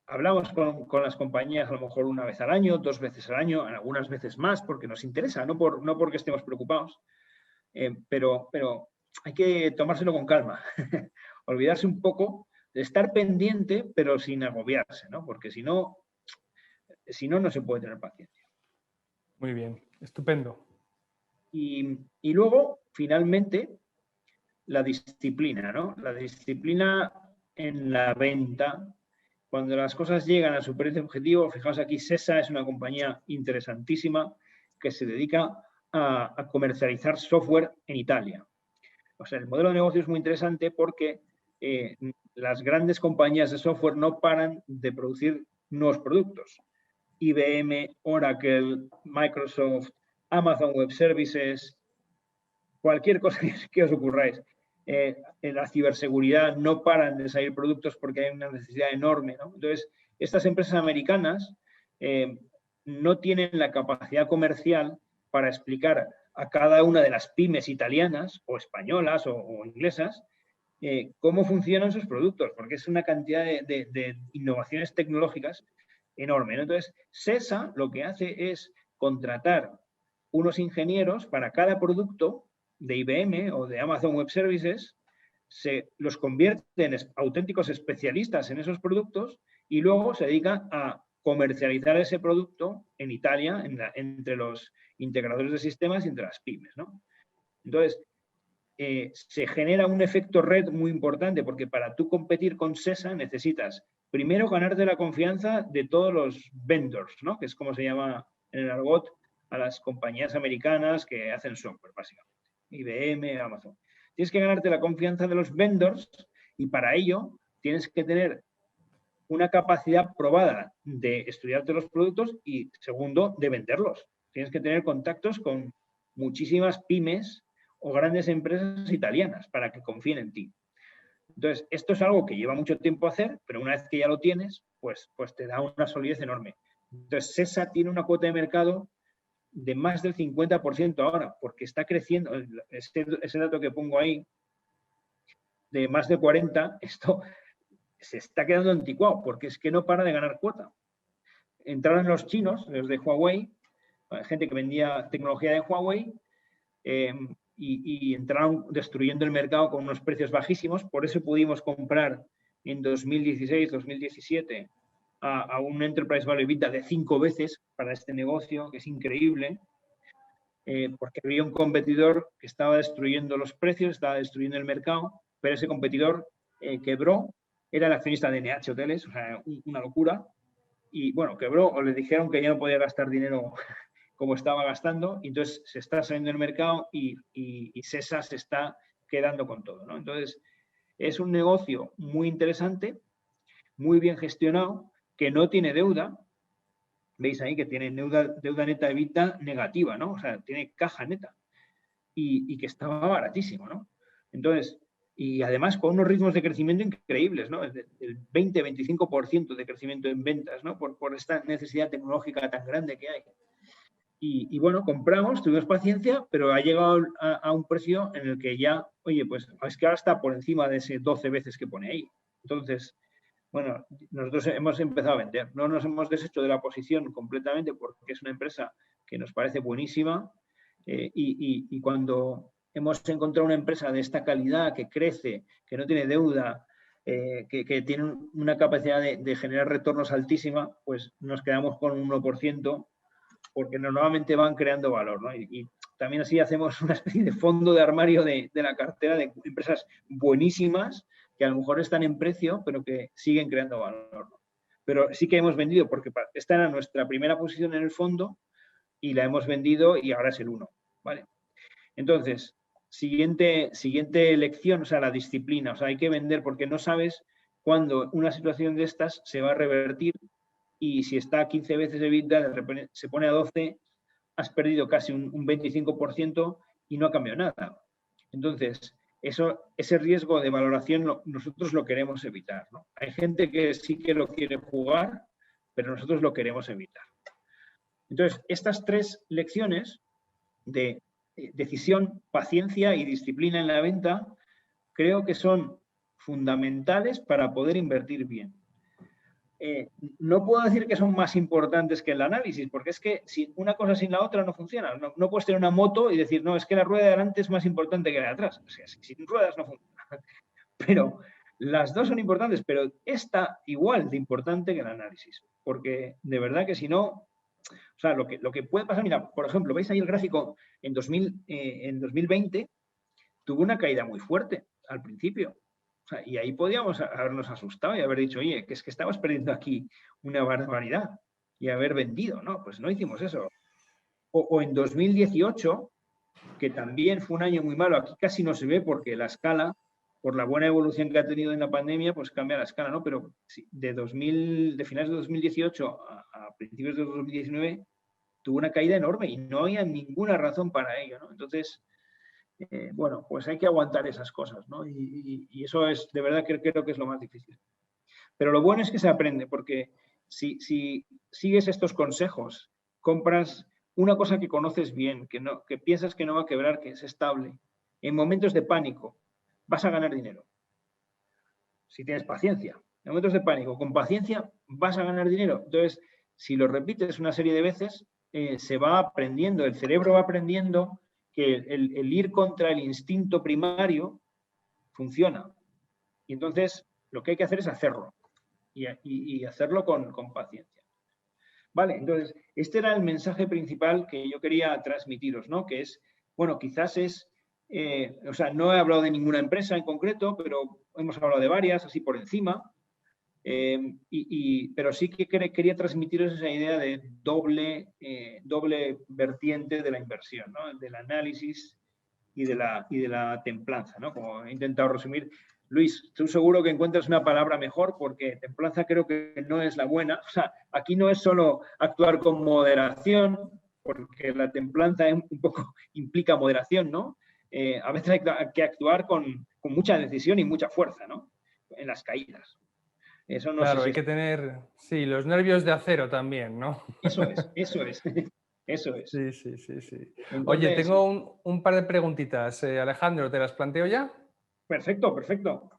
hablamos con las compañías a lo mejor una vez al año, 2 veces al año, algunas veces más, porque nos interesa, no porque estemos preocupados, pero hay que tomárselo con calma, olvidarse un poco de estar pendiente, pero sin agobiarse, ¿no? Porque si no, no se puede tener paciencia. Muy bien, estupendo. Y luego, finalmente, la disciplina, ¿no? La disciplina en la venta. Cuando las cosas llegan a su precio objetivo, fijaos aquí, SESA es una compañía interesantísima que se dedica a comercializar software en Italia. O sea, el modelo de negocio es muy interesante porque las grandes compañías de software no paran de producir nuevos productos. IBM, Oracle, Microsoft, Amazon Web Services, cualquier cosa que os ocurráis. En la ciberseguridad no paran de salir productos porque hay una necesidad enorme, ¿no? Entonces, estas empresas americanas no tienen la capacidad comercial para explicar a cada una de las pymes italianas o españolas o inglesas cómo funcionan sus productos, porque es una cantidad de innovaciones tecnológicas enorme, ¿no? Entonces, SESA lo que hace es contratar unos ingenieros para cada producto de IBM o de Amazon Web Services, los convierte en auténticos especialistas en esos productos y luego se dedica a comercializar ese producto en Italia, entre los integradores de sistemas y entre las pymes, ¿no? Entonces, se genera un efecto red muy importante porque para tú competir con SESA necesitas primero ganarte la confianza de todos los vendors, ¿no? Que es como se llama en el argot a las compañías americanas que hacen software, básicamente. IBM, Amazon. Tienes que ganarte la confianza de los vendors y para ello tienes que tener una capacidad probada de estudiarte los productos y, segundo, de venderlos. Tienes que tener contactos con muchísimas pymes o grandes empresas italianas para que confíen en ti. Entonces, esto es algo que lleva mucho tiempo hacer, pero una vez que ya lo tienes, pues te da una solidez enorme. Entonces, SESA tiene una cuota de mercado de más del 50% ahora, porque está creciendo. Ese dato que pongo ahí, de más de 40, esto se está quedando anticuado, porque es que no para de ganar cuota. Entraron los chinos, los de Huawei, gente que vendía tecnología de Huawei, y entraron destruyendo el mercado con unos precios bajísimos. Por eso pudimos comprar en 2016, 2017 a un Enterprise Value EBITDA de 5 veces para este negocio, que es increíble, porque había un competidor que estaba destruyendo los precios, estaba destruyendo el mercado, pero ese competidor quebró, era el accionista de NH Hoteles, o sea, una locura, y bueno, quebró, o le dijeron que ya no podía gastar dinero como estaba gastando, y entonces se está saliendo del mercado y SESA se está quedando con todo, ¿no? Entonces, es un negocio muy interesante, muy bien gestionado, que no tiene deuda. Veis ahí que tiene deuda neta de EBITDA negativa, ¿no? O sea, tiene caja neta y que estaba baratísimo, ¿no? Entonces, y además con unos ritmos de crecimiento increíbles, ¿no? El 20-25% de crecimiento en ventas, ¿no? Por esta necesidad tecnológica tan grande que hay. Y bueno, compramos, tuvimos paciencia, pero ha llegado a un precio en el que ya, oye, pues es que ahora está por encima de ese 12 veces que pone ahí. Entonces, bueno, nosotros hemos empezado a vender. No nos hemos deshecho de la posición completamente porque es una empresa que nos parece buenísima y cuando hemos encontrado una empresa de esta calidad que crece, que no tiene deuda, que tiene una capacidad de generar retornos altísima, pues nos quedamos con un 1% porque normalmente van creando valor, ¿no? Y también así hacemos una especie de fondo de armario de la cartera de empresas buenísimas que a lo mejor están en precio, pero que siguen creando valor, ¿no? Pero sí que hemos vendido, porque esta era nuestra primera posición en el fondo y la hemos vendido y ahora es el 1, ¿vale? Entonces, siguiente lección, o sea, la disciplina. O sea, hay que vender porque no sabes cuándo una situación de estas se va a revertir y si está a 15 veces EBITDA, de repente se pone a 12, has perdido casi un 25% y no ha cambiado nada. Entonces, ese riesgo de valoración nosotros lo queremos evitar, ¿no? Hay gente que sí que lo quiere jugar, pero nosotros lo queremos evitar. Entonces, estas 3 lecciones de decisión, paciencia y disciplina en la venta creo que son fundamentales para poder invertir bien. No puedo decir que son más importantes que el análisis, porque es que si una cosa sin la otra no funciona. No puedes tener una moto y decir, no, es que la rueda de adelante es más importante que la de atrás. O sea, sin ruedas no funciona. Pero las dos son importantes, pero esta igual de importante que el análisis. Porque de verdad que si no, o sea, lo que puede pasar, mira, por ejemplo, veis ahí el gráfico en 2020 tuvo una caída muy fuerte al principio. O sea, y ahí podíamos habernos asustado y haber dicho, oye, que es que estabas perdiendo aquí una barbaridad y haber vendido, ¿no? Pues no hicimos eso. O en 2018, que también fue un año muy malo, aquí casi no se ve porque la escala por la buena evolución que ha tenido en la pandemia, pues cambia la escala, ¿no? Pero de finales de 2018 a principios de 2019 tuvo una caída enorme y no había ninguna razón para ello, ¿no? Entonces, bueno, pues hay que aguantar esas cosas, ¿no? Y eso es, de verdad, que creo que es lo más difícil. Pero lo bueno es que se aprende, porque si sigues estos consejos, compras una cosa que conoces bien, que piensas que no va a quebrar, que es estable, en momentos de pánico vas a ganar dinero. Si tienes paciencia. En momentos de pánico, con paciencia, vas a ganar dinero. Entonces, si lo repites una serie de veces, se va aprendiendo, el cerebro va aprendiendo que el ir contra el instinto primario funciona. Y entonces, lo que hay que hacer es hacerlo. Y hacerlo con paciencia. Vale, entonces, este era el mensaje principal que yo quería transmitiros, ¿no? Que es, bueno, quizás es, o sea, no he hablado de ninguna empresa en concreto, pero hemos hablado de varias, así por encima, pero sí que quería transmitiros esa idea de doble vertiente de la inversión, ¿no? Del análisis y de la templanza, ¿no? Como he intentado resumir. Luis, tú seguro que encuentras una palabra mejor, porque templanza creo que no es la buena. O sea, aquí no es solo actuar con moderación, porque la templanza un poco implica moderación, ¿no? A veces hay que actuar con mucha decisión y mucha fuerza, ¿no? En las caídas. Eso no Claro, sé si hay que tener, sí, los nervios de acero también, ¿no? Eso es, eso es, eso es. Sí, sí, sí, sí. Oye, Entonces, tengo un par de preguntitas. Alejandro, ¿te las planteo ya? perfecto, perfecto.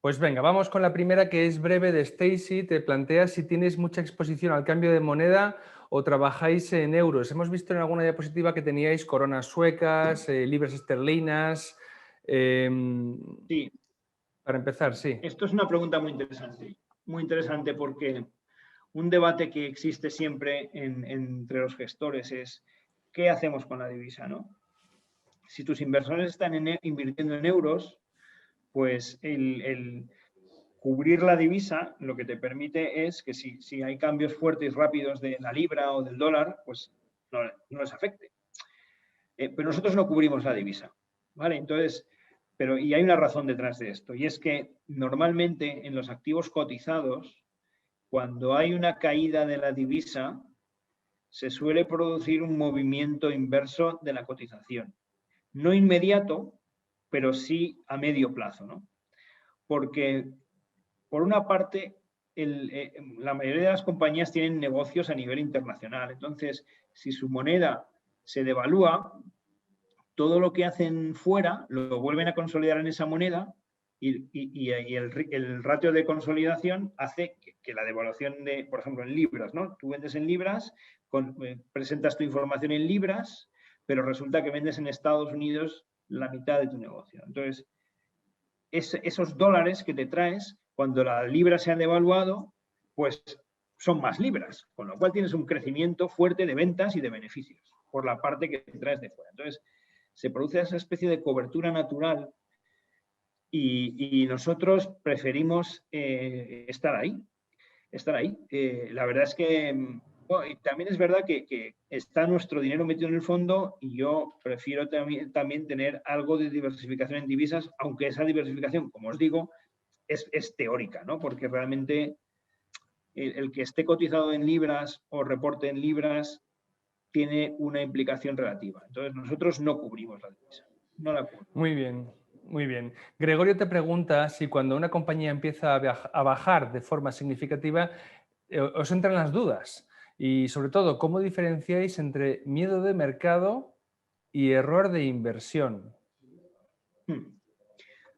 Pues venga, vamos con la primera, que es breve, de Stacy. Te plantea si tienes mucha exposición al cambio de moneda o trabajáis en euros. Hemos visto en alguna diapositiva que teníais coronas suecas, libras esterlinas. Sí, Para empezar, sí. esto es una pregunta muy interesante, porque un debate que existe siempre entre los gestores es ¿qué hacemos con la divisa, no? Si tus inversores están invirtiendo en euros, pues el cubrir la divisa lo que te permite es que si hay cambios fuertes y rápidos de la libra o del dólar, pues no les afecte. Pero nosotros no cubrimos la divisa, ¿vale? Entonces, y hay una razón detrás de esto, y es que normalmente en los activos cotizados, cuando hay una caída de la divisa, se suele producir un movimiento inverso de la cotización. No inmediato, pero sí a medio plazo, ¿no? Porque, por una parte, la mayoría de las compañías tienen negocios a nivel internacional. Entonces, si su moneda se devalúa, todo lo que hacen fuera lo vuelven a consolidar en esa moneda, y el ratio de consolidación hace que la devaluación por ejemplo, en libras, ¿no? Tú vendes en libras, presentas tu información en libras, pero resulta que vendes en Estados Unidos la mitad de tu negocio. Entonces, esos dólares que te traes, cuando la libra se ha devaluado, pues son más libras, con lo cual tienes un crecimiento fuerte de ventas y de beneficios por la parte que traes de fuera. Entonces, se produce esa especie de cobertura natural, y nosotros preferimos estar ahí. La verdad es que, bueno, y también es verdad que está nuestro dinero metido en el fondo, y yo prefiero también tener algo de diversificación en divisas, aunque esa diversificación, como os digo, es teórica, ¿no? Porque realmente el que esté cotizado en libras o reporte en libras tiene una implicación relativa. Entonces, nosotros no cubrimos la divisa. No la cubrimos. Muy bien, muy bien. Gregorio te pregunta si cuando una compañía empieza a bajar de forma significativa, os entran las dudas. Y sobre todo, ¿cómo diferenciáis entre miedo de mercado y error de inversión?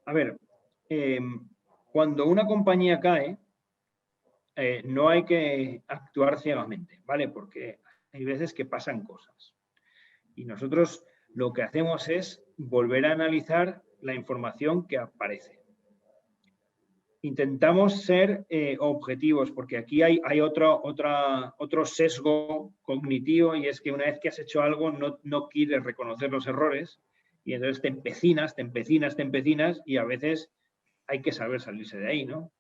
A ver, cuando una compañía cae, no hay que actuar ciegamente, ¿vale? Porque hay veces que pasan cosas. Y nosotros lo que hacemos es volver a analizar la información que aparece. Intentamos ser objetivos, porque aquí hay otro sesgo cognitivo, y es que una vez que has hecho algo no quieres reconocer los errores, y entonces te empecinas, y a veces hay que saber salirse de ahí, ¿no?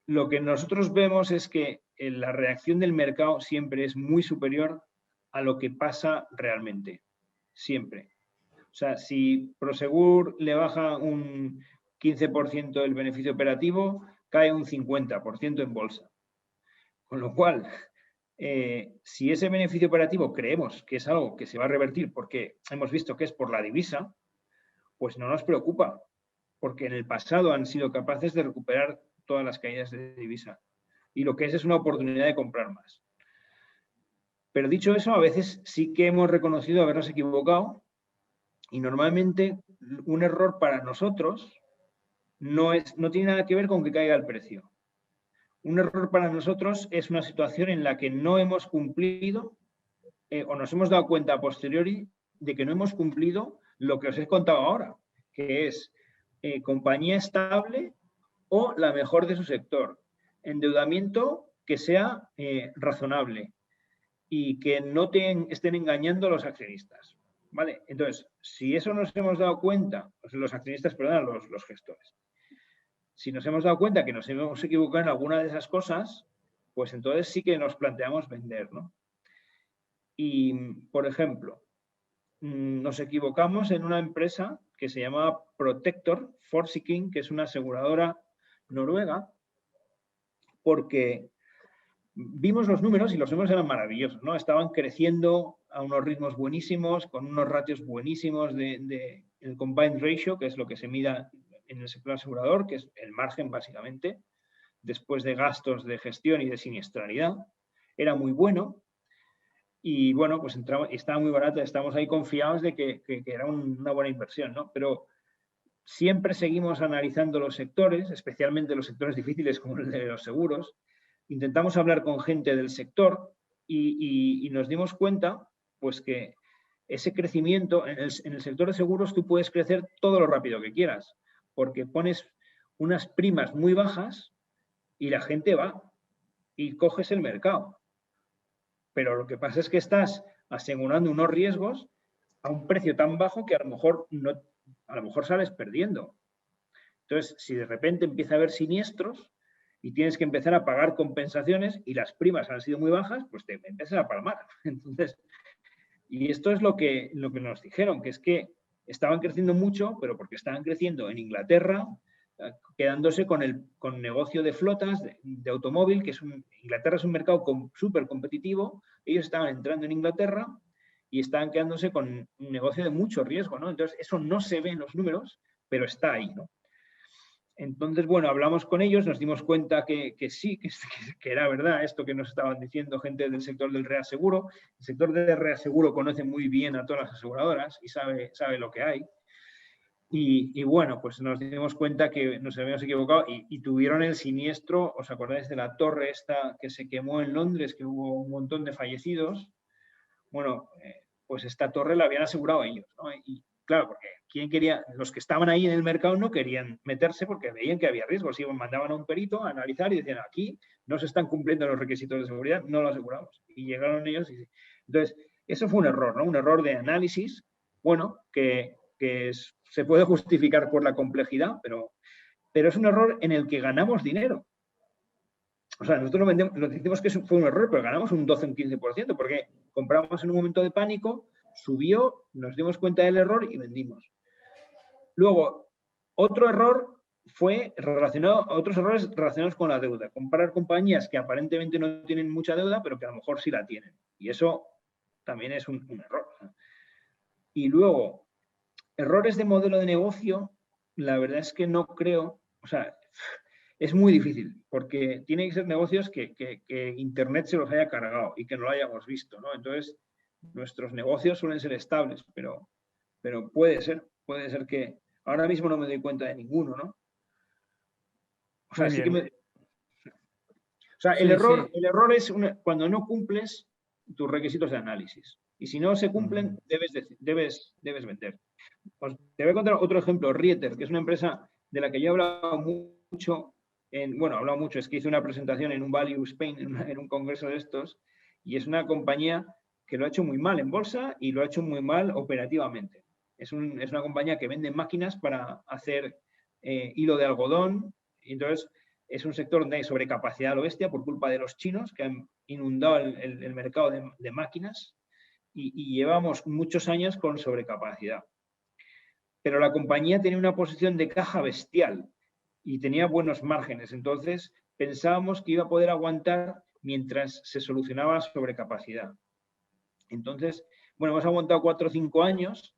Lo que nosotros vemos es que la reacción del mercado siempre es muy superior a lo que pasa realmente. Siempre. O sea, si Prosegur le baja un 15% el beneficio operativo, cae un 50% en bolsa. Con lo cual, si ese beneficio operativo creemos que es algo que se va a revertir porque hemos visto que es por la divisa, pues no nos preocupa, porque en el pasado han sido capaces de recuperar todas las caídas de divisa. Y lo que es una oportunidad de comprar más. Pero dicho eso, a veces sí que hemos reconocido habernos equivocado y normalmente un error para nosotros no tiene nada que ver con que caiga el precio. Un error para nosotros es una situación en la que no hemos cumplido o nos hemos dado cuenta a posteriori de que no hemos cumplido lo que os he contado ahora, que es compañía estable o la mejor de su sector, endeudamiento que sea razonable y que no estén engañando a los accionistas. ¿Vale? Entonces, si eso nos hemos dado cuenta, los accionistas, perdón, los gestores, si nos hemos dado cuenta que nos hemos equivocado en alguna de esas cosas, pues entonces sí que nos planteamos vender, ¿no? Y, por ejemplo, nos equivocamos en una empresa que se llama Protector Forsikring, que es una aseguradora noruega, porque vimos los números y los números eran maravillosos, ¿no? Estaban creciendo a unos ritmos buenísimos, con unos ratios buenísimos de el combined ratio, que es lo que se mida en el sector asegurador, que es el margen básicamente, después de gastos de gestión y de siniestralidad. Era muy bueno y bueno, pues estaba muy barata, estábamos ahí confiados de que era una buena inversión, ¿no? Pero siempre seguimos analizando los sectores, especialmente los sectores difíciles como el de los seguros. Intentamos hablar con gente del sector y nos dimos cuenta pues que ese crecimiento, en el sector de seguros tú puedes crecer todo lo rápido que quieras, porque pones unas primas muy bajas y la gente va y coges el mercado. Pero lo que pasa es que estás asegurando unos riesgos a un precio tan bajo que a lo mejor sales perdiendo. Entonces, si de repente empieza a haber siniestros y tienes que empezar a pagar compensaciones y las primas han sido muy bajas, pues te empiezas a palmar. Entonces, y esto es lo que nos dijeron, que es que estaban creciendo mucho, pero porque estaban creciendo en Inglaterra, quedándose con negocio de flotas de automóvil, que Inglaterra es un mercado súper competitivo. Ellos estaban entrando en Inglaterra y estaban quedándose con un negocio de mucho riesgo, ¿no? Entonces, eso no se ve en los números, pero está ahí, ¿no? Entonces, bueno, hablamos con ellos, nos dimos cuenta que sí, que era verdad esto que nos estaban diciendo gente del sector del reaseguro. El sector del reaseguro conoce muy bien a todas las aseguradoras y sabe lo que hay. Y bueno, pues nos dimos cuenta que nos habíamos equivocado y tuvieron el siniestro. ¿Os acordáis de la torre esta que se quemó en Londres, que hubo un montón de fallecidos? Bueno, pues esta torre la habían asegurado ellos, ¿no? Y claro, porque los que estaban ahí en el mercado no querían meterse porque veían que había riesgos. Mandaban a un perito a analizar y decían, aquí no se están cumpliendo los requisitos de seguridad, no lo aseguramos. Y llegaron ellos y... Entonces, eso fue un error, ¿no? Un error de análisis, bueno, que se puede justificar por la complejidad, pero es un error en el que ganamos dinero. O sea, nosotros lo decimos que fue un error, pero ganamos un 12 o un 15%, porque compramos en un momento de pánico, subió, nos dimos cuenta del error y vendimos. Luego, otros errores relacionados con la deuda. Comprar compañías que aparentemente no tienen mucha deuda, pero que a lo mejor sí la tienen. Y eso también es un error. Y luego, errores de modelo de negocio, la verdad es que no creo, o sea, es muy difícil, porque tienen que ser negocios que Internet se los haya cargado y que no lo hayamos visto, ¿no? Entonces, nuestros negocios suelen ser estables, pero puede ser que ahora mismo no me doy cuenta de ninguno, ¿no? O sea, sí que O sea, el error es cuando no cumples tus requisitos de análisis. Y si no se cumplen, debes vender. Pues te voy a contar otro ejemplo, Rieter, que es una empresa de la que yo he hablado mucho. Es que hice una presentación en un Value Spain, en un congreso de estos, y es una compañía que lo ha hecho muy mal en bolsa y lo ha hecho muy mal operativamente. Es una compañía que vende máquinas para hacer hilo de algodón, y entonces es un sector de sobrecapacidad a lo bestia por culpa de los chinos que han inundado el mercado de máquinas y llevamos muchos años con sobrecapacidad. pero la compañía tenía una posición de caja bestial y tenía buenos márgenes. Entonces, pensábamos que iba a poder aguantar mientras se solucionaba la sobrecapacidad. Entonces, bueno, hemos aguantado 4 o 5 años.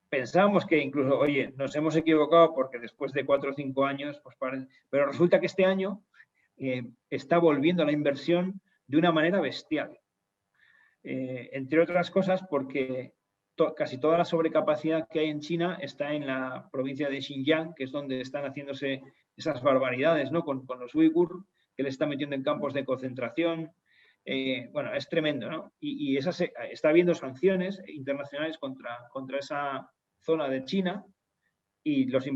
Pensábamos que incluso, oye, nos hemos equivocado porque después de 4 o 5 años, pues pero resulta que este año está volviendo a la inversión de una manera bestial. Entre otras cosas porque casi toda la sobrecapacidad que hay en China está en la provincia de Xinjiang, que es donde están haciéndose esas barbaridades, ¿no? Con los uigur, que le están metiendo en campos de concentración. Bueno, es tremendo, ¿no? Y está habiendo sanciones internacionales contra esa zona de China y los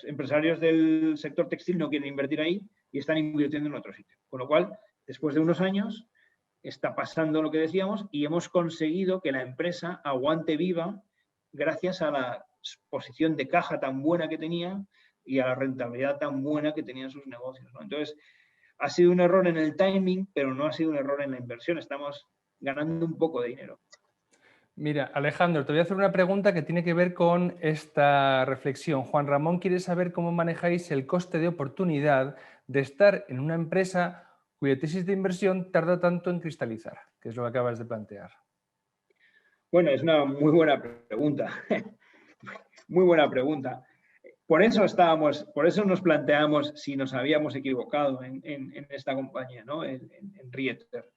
empresarios del sector textil no quieren invertir ahí y están invirtiendo en otro sitio. Con lo cual, después de unos años, está pasando lo que decíamos y hemos conseguido que la empresa aguante viva gracias a la posición de caja tan buena que tenía y a la rentabilidad tan buena que tenían sus negocios, ¿no? Entonces, ha sido un error en el timing, pero no ha sido un error en la inversión. Estamos ganando un poco de dinero. Mira, Alejandro, te voy a hacer una pregunta que tiene que ver con esta reflexión. Juan Ramón quiere saber cómo manejáis el coste de oportunidad de estar en una empresa cuya tesis de inversión tarda tanto en cristalizar, que es lo que acabas de plantear. Bueno, es una muy buena pregunta. Muy buena pregunta. Por eso nos planteamos si nos habíamos equivocado en esta compañía, ¿no? En Rieter.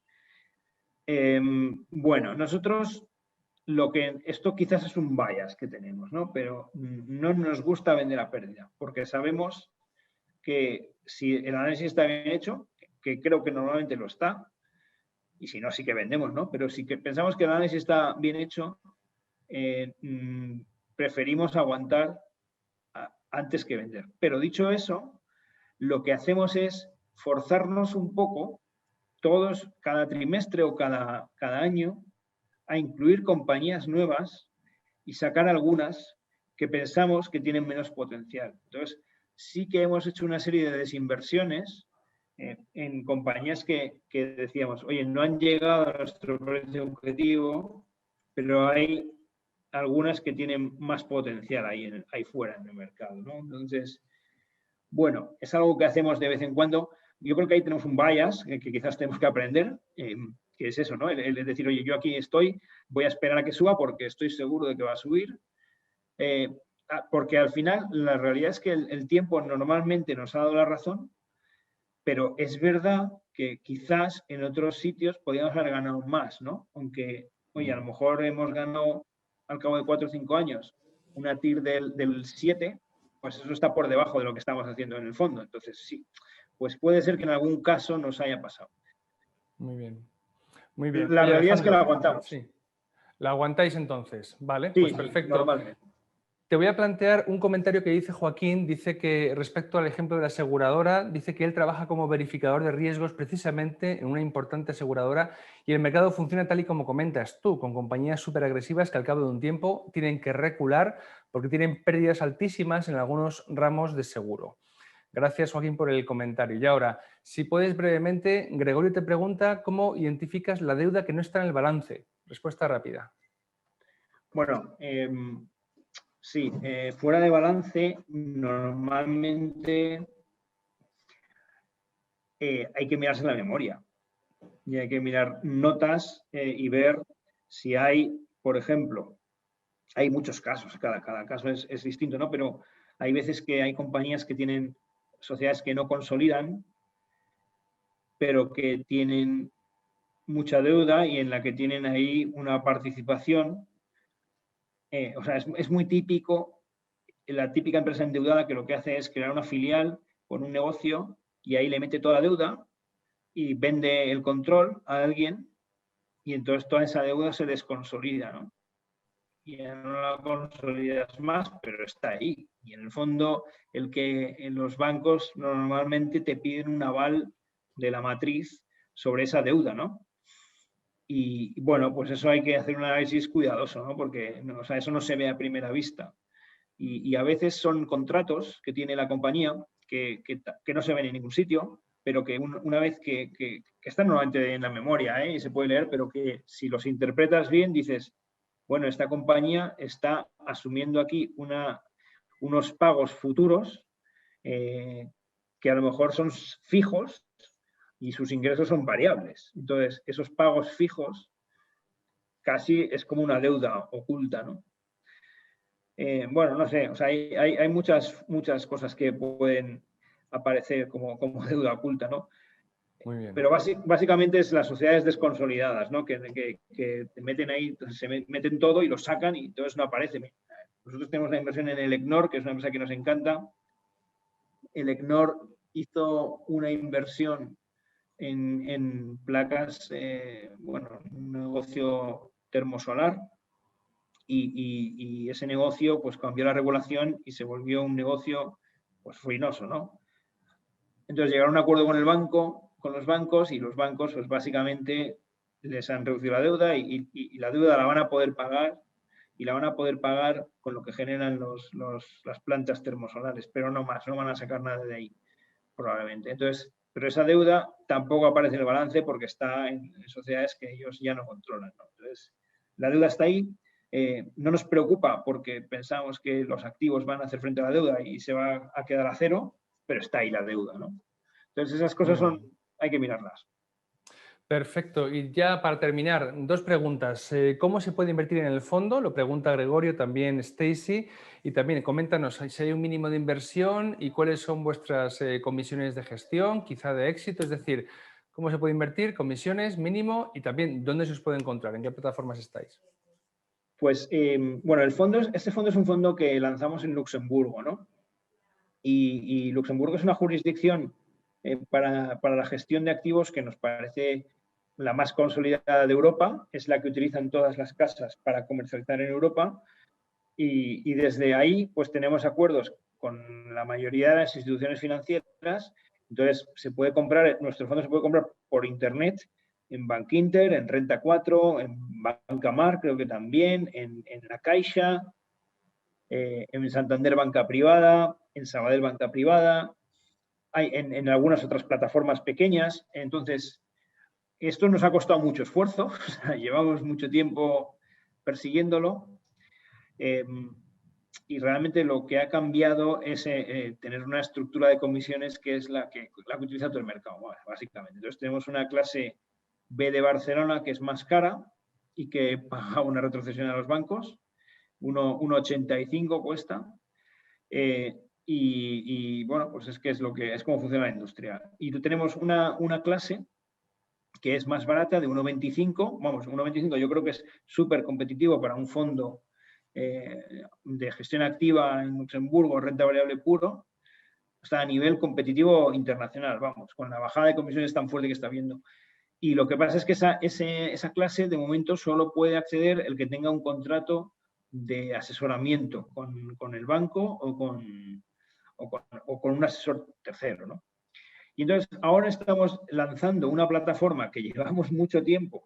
Bueno, nosotros esto quizás es un bias que tenemos, ¿no? Pero no nos gusta vender a pérdida, porque sabemos que si el análisis está bien hecho, que creo que normalmente lo está, y si no, sí que vendemos, ¿no? Pero si que pensamos que el análisis está bien hecho, preferimos aguantar antes que vender. Pero dicho eso, lo que hacemos es forzarnos un poco, todos, cada trimestre o cada año, a incluir compañías nuevas y sacar algunas que pensamos que tienen menos potencial. Entonces, sí que hemos hecho una serie de desinversiones en compañías que decíamos, oye, no han llegado a nuestro precio objetivo, pero hay algunas que tienen más potencial ahí fuera en el mercado, ¿no? Entonces, bueno, es algo que hacemos de vez en cuando. Yo creo que ahí tenemos un bias que quizás tenemos que aprender, que es eso, ¿no? El decir, oye, yo aquí estoy, voy a esperar a que suba porque estoy seguro de que va a subir. Porque al final la realidad es que el tiempo normalmente nos ha dado la razón, pero es verdad que quizás en otros sitios podríamos haber ganado más, ¿no? Aunque, oye, a lo mejor hemos ganado al cabo de 4 o 5 años una TIR del 7, pues eso está por debajo de lo que estamos haciendo en el fondo. Entonces, sí, pues puede ser que en algún caso nos haya pasado. Muy bien. Muy bien. La Oye, realidad es que Alejandro, la aguantamos. Sí. La aguantáis entonces, ¿vale? Sí, Pues sí, perfecto. normalmente. Te voy a plantear un comentario que dice Joaquín, dice que respecto al ejemplo de la aseguradora, dice que él trabaja como verificador de riesgos precisamente en una importante aseguradora y el mercado funciona tal y como comentas tú, con compañías súper agresivas que al cabo de un tiempo tienen que recular porque tienen pérdidas altísimas en algunos ramos de seguro. Gracias, Joaquín, por el comentario. Y ahora, si puedes brevemente, Gregorio te pregunta cómo identificas la deuda que no está en el balance. Respuesta rápida. Bueno, sí, fuera de balance, normalmente hay que mirarse la memoria y hay que mirar notas y ver si hay, por ejemplo, hay muchos casos, cada caso es distinto, ¿no? Pero hay veces que hay compañías que tienen sociedades que no consolidan, pero que tienen mucha deuda y en la que tienen ahí una participación. O sea, es muy típico, la típica empresa endeudada que lo que hace es crear una filial con un negocio y ahí le mete toda la deuda y vende el control a alguien y entonces toda esa deuda se desconsolida, ¿no? Y ya no la consolidas más, pero está ahí. Y en el fondo, en los bancos normalmente te piden un aval de la matriz sobre esa deuda, ¿no? Y bueno, pues eso hay que hacer un análisis cuidadoso, ¿no? Porque o sea, eso no se ve a primera vista. Y a veces son contratos que tiene la compañía que no se ven en ningún sitio, pero que una vez que están normalmente en la memoria, y se puede leer, pero que si los interpretas bien dices, Bueno, esta compañía está asumiendo aquí unos pagos futuros que a lo mejor son fijos y sus ingresos son variables. Entonces, esos pagos fijos casi es como una deuda oculta, ¿no? Bueno, no sé, o sea, hay muchas cosas que pueden aparecer como deuda oculta, ¿no? Muy bien. Pero básicamente es las sociedades desconsolidadas, ¿no? Que te meten ahí, se meten todo y lo sacan y entonces no aparece. Nosotros tenemos una inversión en el ECNOR, que es una empresa que nos encanta. El ECNOR hizo una inversión en placas, bueno, un negocio termosolar y ese negocio pues cambió la regulación y se volvió un negocio pues ruinoso, ¿no? Entonces llegaron a un acuerdo con los bancos y los bancos pues básicamente les han reducido la deuda y la deuda la van a poder pagar y la van a poder pagar con lo que generan las plantas termosolares, pero no más, no van a sacar nada de ahí probablemente. Entonces, pero esa deuda tampoco aparece en el balance porque está en sociedades que ellos ya no controlan, ¿no? Entonces, la deuda está ahí. No nos preocupa porque pensamos que los activos van a hacer frente a la deuda y se va a quedar a cero, pero está ahí la deuda, ¿no? Entonces, esas cosas hay que mirarlas. Perfecto. Y ya para terminar, dos preguntas. ¿Cómo se puede invertir en el fondo? Lo pregunta Gregorio, también Stacy. Y también coméntanos si hay un mínimo de inversión y cuáles son vuestras comisiones de gestión, quizá de éxito. Es decir, ¿cómo se puede invertir? Comisiones, mínimo y también dónde se os puede encontrar, en qué plataformas estáis. Pues, bueno, este fondo es un fondo que lanzamos en Luxemburgo, ¿no? Y Luxemburgo es una jurisdicción para la gestión de activos que nos parece la más consolidada de Europa, es la que utilizan todas las casas para comercializar en Europa y desde ahí pues tenemos acuerdos con la mayoría de las instituciones financieras, entonces nuestro fondo se puede comprar por internet en Bankinter, en Renta 4, en Bancamar creo que también, en La Caixa, en Santander Banca Privada, en Sabadell Banca Privada, hay en algunas otras plataformas pequeñas. Entonces, esto nos ha costado mucho esfuerzo, o sea, llevamos mucho tiempo persiguiéndolo y realmente lo que ha cambiado es tener una estructura de comisiones que es la que utiliza todo el mercado, básicamente. Entonces, tenemos una clase B de Barcelona que es más cara y que paga una retrocesión a los bancos, 1,85 cuesta. Y bueno, pues es que es como funciona la industria. Y tenemos una clase que es más barata de 1,25. Vamos, 1,25 yo creo que es súper competitivo para un fondo de gestión activa en Luxemburgo, renta variable puro. Está a nivel competitivo internacional, vamos, con la bajada de comisiones tan fuerte que está viendo. Y lo que pasa es que esa clase de momento solo puede acceder el que tenga un contrato de asesoramiento con el banco o con un asesor tercero, ¿no? Y entonces ahora estamos lanzando una plataforma que llevamos mucho tiempo,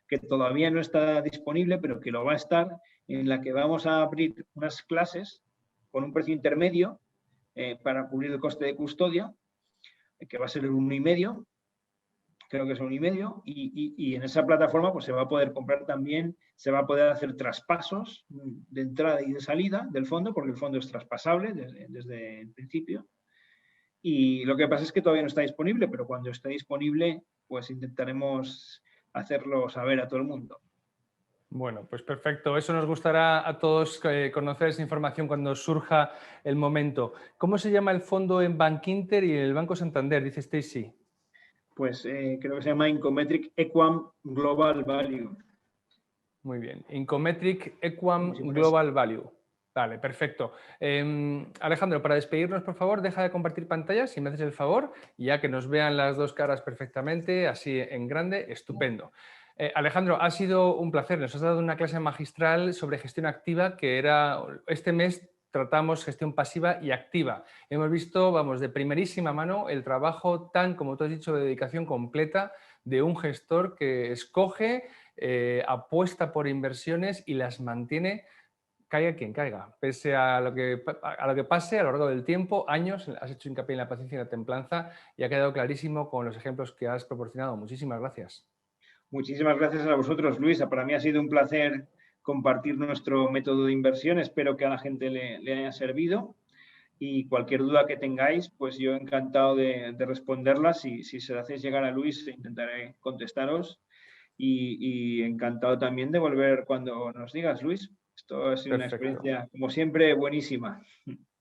que todavía no está disponible, pero que lo va a estar, en la que vamos a abrir unas clases con un precio intermedio para cubrir el coste de custodia, que va a ser el 1,5, creo que es 1,5, y en esa plataforma pues se va a poder comprar también, se va a poder hacer traspasos de entrada y de salida del fondo, porque el fondo es traspasable desde el principio. Y lo que pasa es que todavía no está disponible, pero cuando esté disponible, pues intentaremos hacerlo saber a todo el mundo. Bueno, pues perfecto. Eso nos gustará a todos conocer esa información cuando surja el momento. ¿Cómo se llama el fondo en Bankinter y en el Banco Santander? Dice Stacy. Pues creo que se llama Incometric Equam Global Value. Muy bien. Incometric Equam Global Value. Vale, perfecto. Alejandro, para despedirnos, por favor, deja de compartir pantalla, si me haces el favor, ya que nos vean las dos caras perfectamente, así en grande, estupendo. Alejandro, ha sido un placer. Nos has dado una clase magistral sobre gestión activa, que era este mes tratamos gestión pasiva y activa. Hemos visto, vamos, de primerísima mano el trabajo tan, como tú has dicho, de dedicación completa de un gestor que escoge, apuesta por inversiones y las mantiene, caiga quien caiga. Pese a lo que pase a lo largo del tiempo, años, has hecho hincapié en la paciencia y la templanza y ha quedado clarísimo con los ejemplos que has proporcionado. Muchísimas gracias. Muchísimas gracias a vosotros, Luisa. Para mí ha sido un placer compartir nuestro método de inversión. Espero que a la gente le haya servido. Y cualquier duda que tengáis, pues yo encantado de responderlas. Si se la hacéis llegar a Luis, intentaré contestaros. Y encantado también de volver cuando nos digas, Luis. Esto ha sido una Perfecto. experiencia, como siempre, buenísima.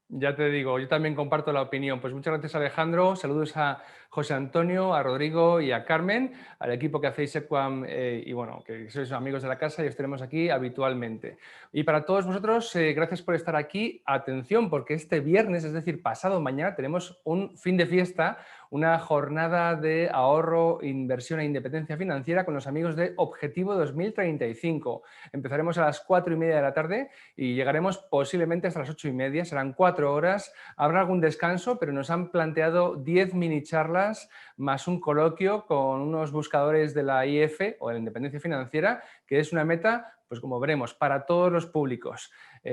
Ya te digo, yo también comparto la opinión. Pues muchas gracias, Alejandro. Saludos a José Antonio, a Rodrigo y a Carmen, al equipo que hacéis Equam y bueno, que sois amigos de la casa y os tenemos aquí habitualmente. Y para todos vosotros, gracias por estar aquí. Atención, porque este viernes, es decir, pasado mañana, tenemos un fin de fiesta, una jornada de ahorro, inversión e independencia financiera con los amigos de Objetivo 2035. Empezaremos a las 4:30 de la tarde y llegaremos posiblemente hasta las 8:30. Serán 4 horas. Habrá algún descanso, pero nos han planteado 10 mini charlas más un coloquio con unos buscadores de la IF o de la Independencia Financiera, que es una meta, pues como veremos, para todos los públicos.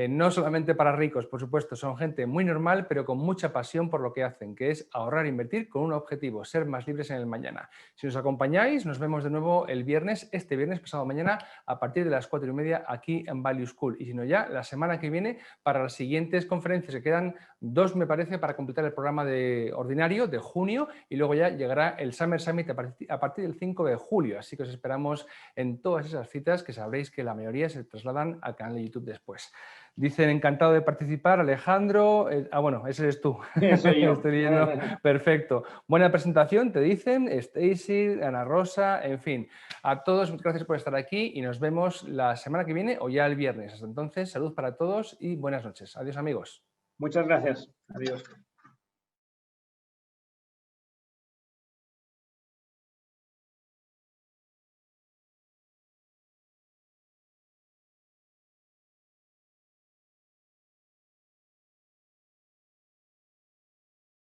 No solamente para ricos, por supuesto, son gente muy normal, pero con mucha pasión por lo que hacen, que es ahorrar e invertir con un objetivo, ser más libres en el mañana. Si nos acompañáis, nos vemos de nuevo el viernes, este viernes, pasado mañana, a partir de las 4:30 aquí en Value School. Y si no ya, la semana que viene, para las siguientes conferencias, que quedan 2, me parece, para completar el programa ordinario de junio, y luego ya llegará el Summer Summit a partir del 5 de julio. Así que os esperamos en todas esas citas, que sabréis que la mayoría se trasladan al canal de YouTube después. Dicen, encantado de participar, Alejandro. Bueno, ese eres tú. Soy yo. Estoy viendo. Perfecto. Buena presentación, te dicen, Stacy, Ana Rosa, en fin. A todos, gracias por estar aquí y nos vemos la semana que viene o ya el viernes. Hasta entonces, salud para todos y buenas noches. Adiós, amigos. Muchas gracias. Adiós.